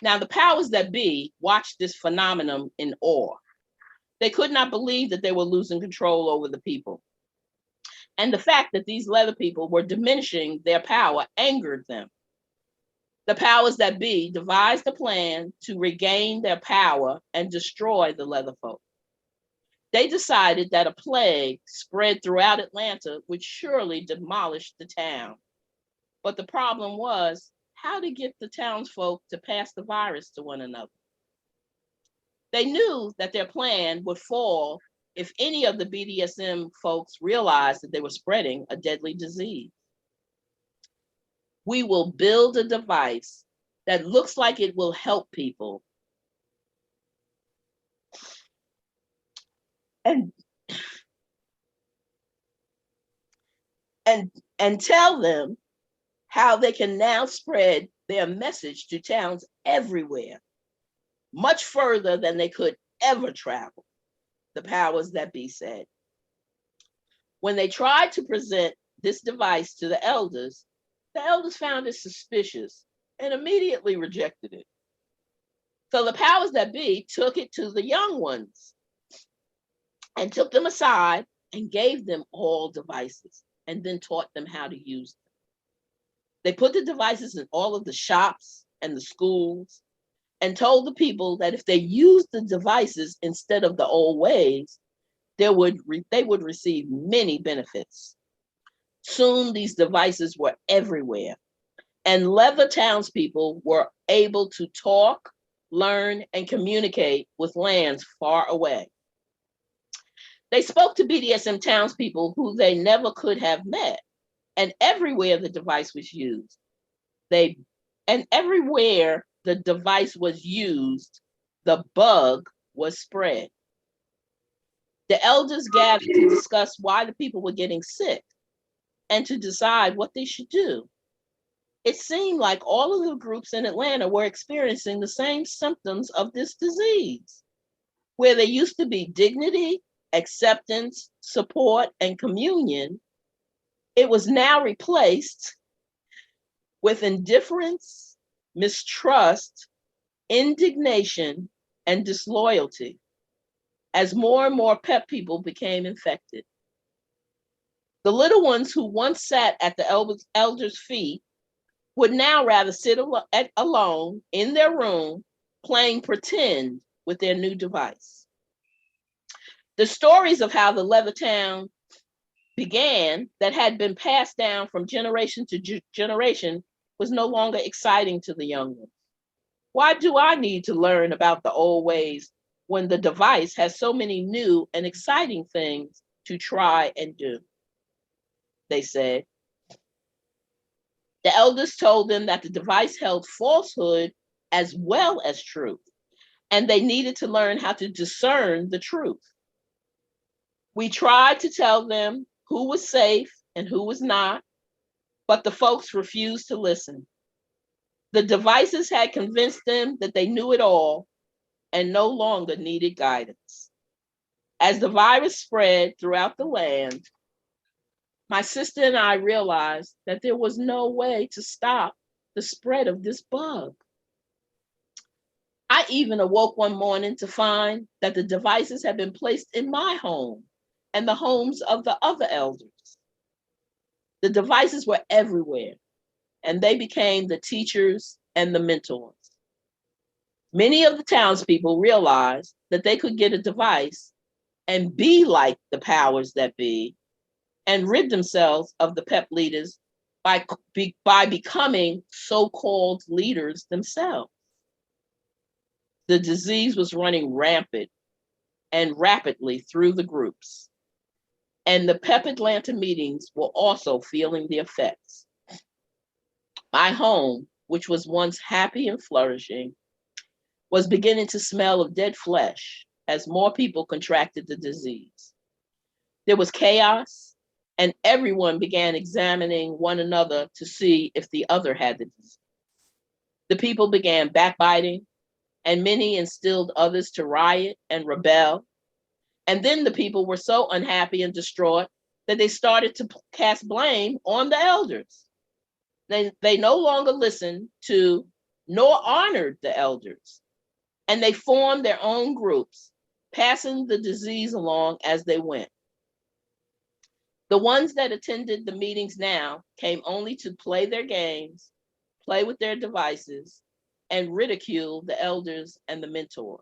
S3: Now, the powers that be watched this phenomenon in awe. They could not believe that they were losing control over the people. And the fact that these leather people were diminishing their power angered them. The powers that be devised a plan to regain their power and destroy the leather folk. They decided that a plague spread throughout Atlanta would surely demolish the town. But the problem was how to get the townsfolk to pass the virus to one another. They knew that their plan would fall if any of the BDSM folks realized that they were spreading a deadly disease. We will build a device that looks like it will help people and tell them how they can now spread their message to towns everywhere, much further than they could ever travel, the powers that be said. When they tried to present this device to the elders found it suspicious and immediately rejected it. So the powers that be took it to the young ones and took them aside and gave them all devices and then taught them how to use them. They put the devices in all of the shops and the schools and told the people that if they used the devices instead of the old ways, they would receive many benefits. Soon these devices were everywhere, and leather townspeople were able to talk, learn, and communicate with lands far away. They spoke to BDSM townspeople who they never could have met, and everywhere the device was used, the bug was spread. The elders gathered to discuss why the people were getting sick and to decide what they should do. It seemed like all of the groups in Atlanta were experiencing the same symptoms of this disease. Where there used to be dignity, acceptance, support, and communion, it was now replaced with indifference, mistrust, indignation, and disloyalty as more and more P.E.P people became infected. The little ones who once sat at the elders' feet would now rather sit alone in their room playing pretend with their new device. The stories of how the leather town began that had been passed down from generation to generation was no longer exciting to the young ones. Why do I need to learn about the old ways when the device has so many new and exciting things to try and do? They said. The elders told them that the device held falsehood as well as truth, and they needed to learn how to discern the truth. We tried to tell them who was safe and who was not, but the folks refused to listen. The devices had convinced them that they knew it all, and no longer needed guidance. As the virus spread throughout the land, my sister and I realized that there was no way to stop the spread of this bug. I even awoke one morning to find that the devices had been placed in my home and the homes of the other elders. The devices were everywhere, and they became the teachers and the mentors. Many of the townspeople realized that they could get a device and be like the powers that be and rid themselves of the PEP leaders by becoming so-called leaders themselves. The disease was running rampant and rapidly through the groups, and the PEP Atlanta meetings were also feeling the effects. My home, which was once happy and flourishing, was beginning to smell of dead flesh as more people contracted the disease. There was chaos, and everyone began examining one another to see if the other had the disease. The people began backbiting, and many instilled others to riot and rebel. And then the people were so unhappy and distraught that they started to cast blame on the elders. They no longer listened to nor honored the elders, and they formed their own groups, passing the disease along as they went. The ones that attended the meetings now came only to play their games, play with their devices, and ridicule the elders and the mentors.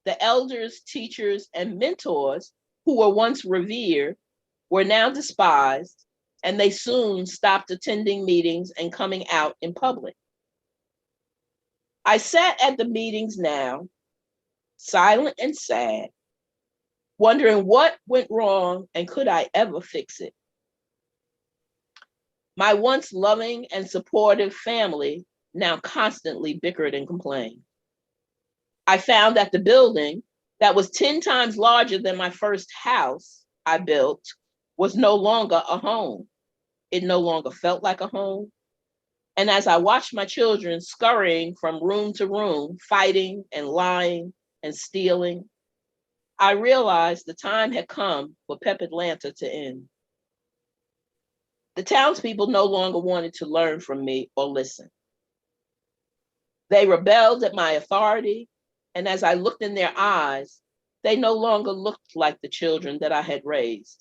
S3: The elders, teachers, and mentors who were once revered were now despised, and they soon stopped attending meetings and coming out in public. I sat at the meetings now, silent and sad, wondering what went wrong and could I ever fix it. My once loving and supportive family now constantly bickered and complained. I found that the building that was 10 times larger than my first house I built was no longer a home. It no longer felt like a home. And as I watched my children scurrying from room to room, fighting and lying and stealing, I realized the time had come for PEP Atlanta to end. The townspeople no longer wanted to learn from me or listen. They rebelled at my authority, and as I looked in their eyes, they no longer looked like the children that I had raised,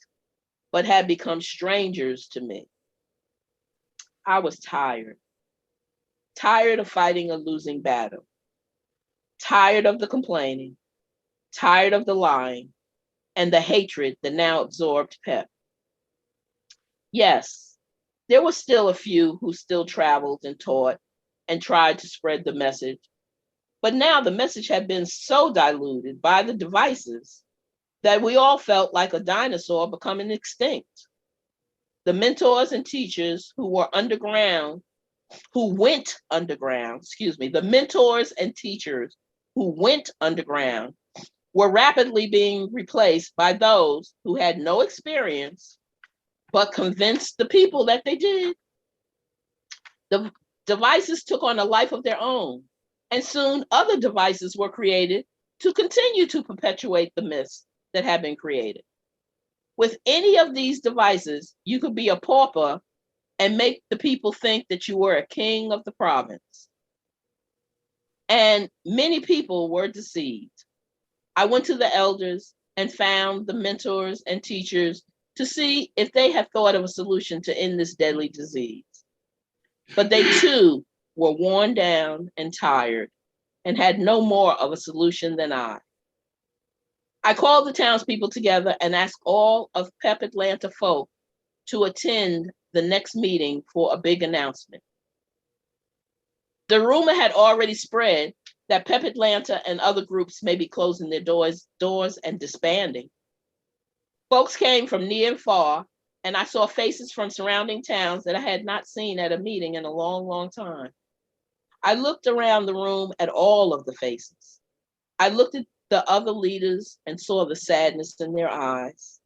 S3: but had become strangers to me. I was tired of fighting a losing battle, tired of the complaining, tired of the lying, and the hatred that now absorbed PEP. Yes, there were still a few who still traveled and taught and tried to spread the message, but now the message had been so diluted by the devices that we all felt like a dinosaur becoming extinct. The mentors and teachers who were underground, the mentors and teachers who went underground were rapidly being replaced by those who had no experience, but convinced the people that they did. The devices took on a life of their own, and soon other devices were created to continue to perpetuate the myths that had been created. With any of these devices, you could be a pauper and make the people think that you were a king of the province. And many people were deceived. I went to the elders and found the mentors and teachers to see if they had thought of a solution to end this deadly disease. But they too were worn down and tired and had no more of a solution than I. I called the townspeople together and asked all of PEP Atlanta folk to attend the next meeting for a big announcement. The rumor had already spread that PEP Atlanta and other groups may be closing their doors and disbanding. Folks came from near and far, and I saw faces from surrounding towns that I had not seen at a meeting in a long, long time. I looked around the room at all of the faces. I looked at the other leaders and saw the sadness in their eyes.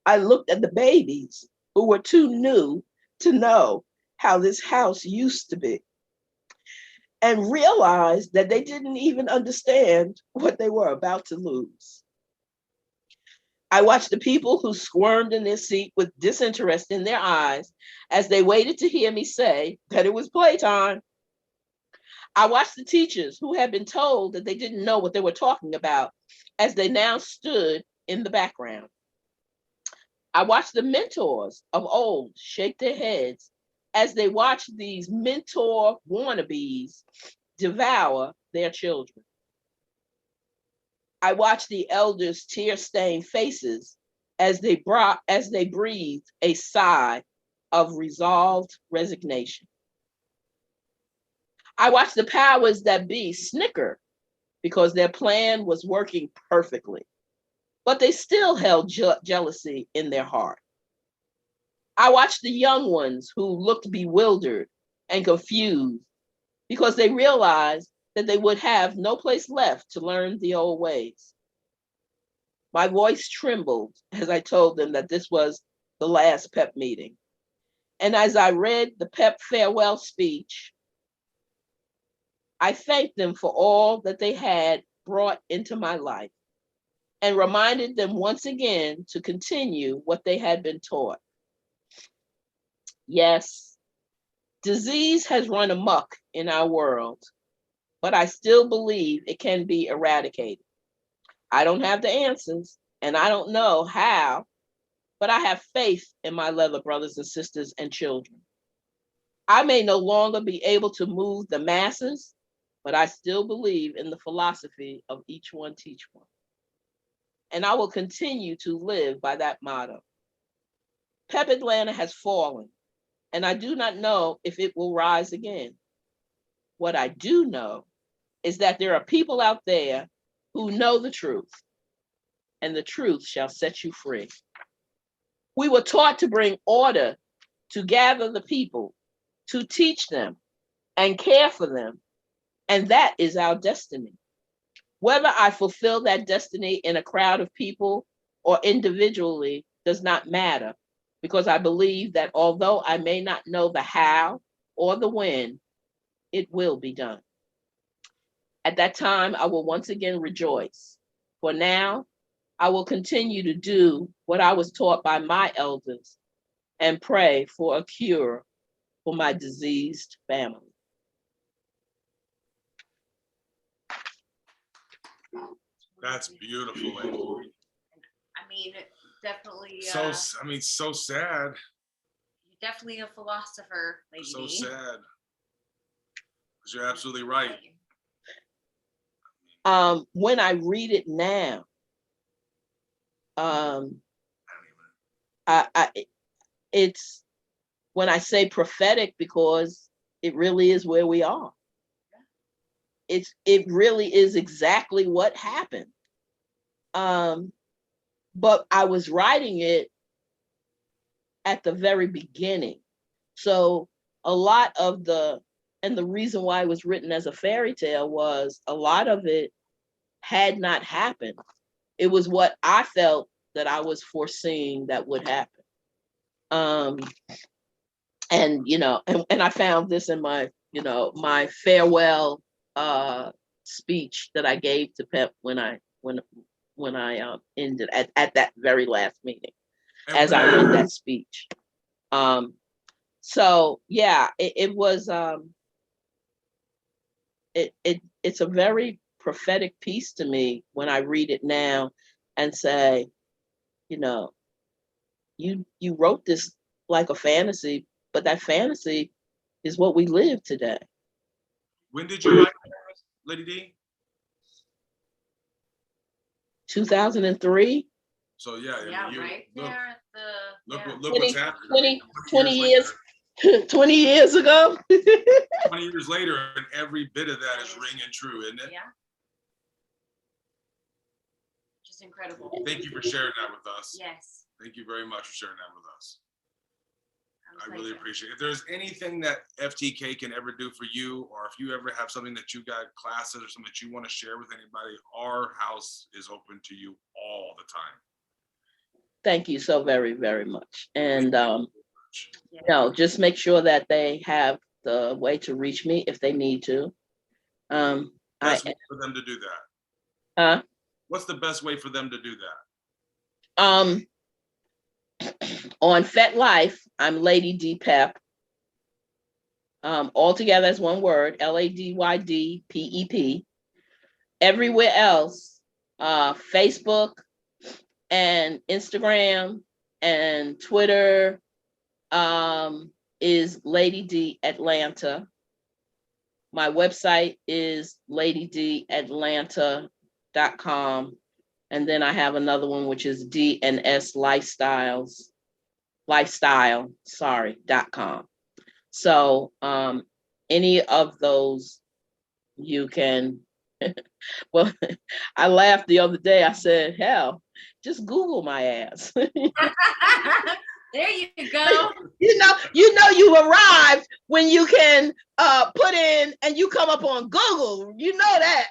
S3: I looked at the babies who were too new to know how this house used to be and realized that they didn't even understand what they were about to lose. I watched the people who squirmed in their seat with disinterest in their eyes as they waited to hear me say that it was playtime. I watched the teachers who had been told that they didn't know what they were talking about as they now stood in the background. I watched the mentors of old shake their heads as they watched these mentor wannabes devour their children. I watched the elders' tear-stained faces as they breathed a sigh of resolved resignation. I watched the powers that be snicker because their plan was working perfectly, but they still held jealousy in their heart. I watched the young ones who looked bewildered and confused because they realized that they would have no place left to learn the old ways. My voice trembled as I told them that this was the last PEP meeting. And as I read the PEP farewell speech, I thanked them for all that they had brought into my life and reminded them once again to continue what they had been taught. Yes, disease has run amok in our world, but I still believe it can be eradicated. I don't have the answers, and I don't know how, but I have faith in my leather brothers and sisters and children. I may no longer be able to move the masses, but I still believe in the philosophy of each one teach one. And I will continue to live by that motto. PEP Atlanta has fallen, and I do not know if it will rise again. What I do know is that there are people out there who know the truth, and the truth shall set you free. We were taught to bring order, to gather the people, to teach them and care for them, and that is our destiny. Whether I fulfill that destiny in a crowd of people or individually does not matter, because I believe that although I may not know the how or the when, it will be done. At that time, I will once again rejoice. For now, I will continue to do what I was taught by my elders and pray for a cure for my diseased family.
S1: That's beautiful, Lady.
S2: I mean, definitely.
S1: So sad.
S2: You're definitely a philosopher, Lady.
S1: So sad. Because you're absolutely right.
S3: When I read it now, it's when I say prophetic because it really is where we are. It really is exactly what happened. But I was writing it at the very beginning. So a lot of the reason why it was written as a fairy tale was a lot of it had not happened. It was what I felt that I was foreseeing that would happen. And I found this in my, my farewell speech that I gave to PEP when I ended at that very last meeting, as I read that speech. So yeah, it was it's a very prophetic piece to me when I read it now and say, you wrote this like a fantasy, but that fantasy is what we live today.
S1: When did you write Lady D?
S3: 2003.
S1: So yeah,
S2: right there at the
S1: look what's happening.
S3: 20 years 20 years ago.
S1: 20 years later, and every bit of that is ringing true, isn't it?
S2: Yeah. Just incredible.
S1: Thank you for sharing that with us.
S2: Yes.
S1: Thank you very much for sharing that with us. I really appreciate it. If there's anything that FTK can ever do for you, or if you ever have something that you got classes or something that you want to share with anybody, our house is open to you all the time.
S3: Thank you so very, very much. And No, just make sure that they have the way to reach me if they need to.
S1: Best way for them to do that. What's the best way for them to do that?
S3: On FetLife, I'm Lady D Pep. All together as one word, LADYD-PEP. Everywhere else, Facebook and Instagram and Twitter is Lady D Atlanta. My website is ladydatlanta.com. And then I have another one, which is D&S Lifestyle.com. So any of those you can, well, I laughed the other day. I said, hell, just Google my ass.
S2: There you go.
S3: You know you arrived when you can put in and you come up on Google. You know that.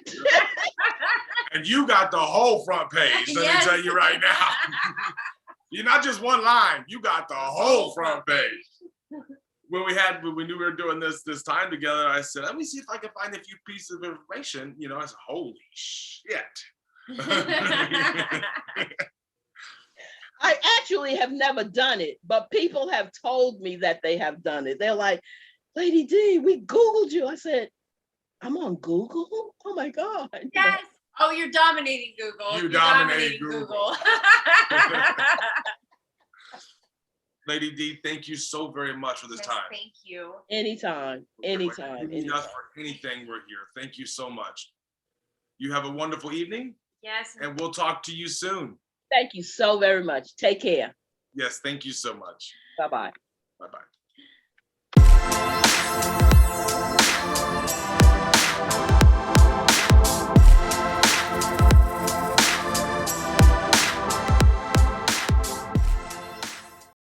S1: And you got the whole front page. Let me tell you right now. You're not just one line. You got the whole front page. When we knew we were doing this time together, I said, let me see if I can find a few pieces of information. You know, I said, holy shit.
S3: I actually have never done it, but people have told me that they have done it. They're like, Lady D, we Googled you. I said, I'm on Google? Oh my God.
S2: Yes. Oh, you're dominating Google.
S1: You're dominating Google. Lady D, thank you so very much for this time.
S2: Thank you.
S3: Anytime.
S1: Us for anything, we're here. Thank you so much. You have a wonderful evening.
S2: Yes.
S1: And we'll talk to you soon.
S3: Thank you so very much. Take care.
S1: Yes, thank you so much.
S3: Bye-bye.
S1: Bye-bye.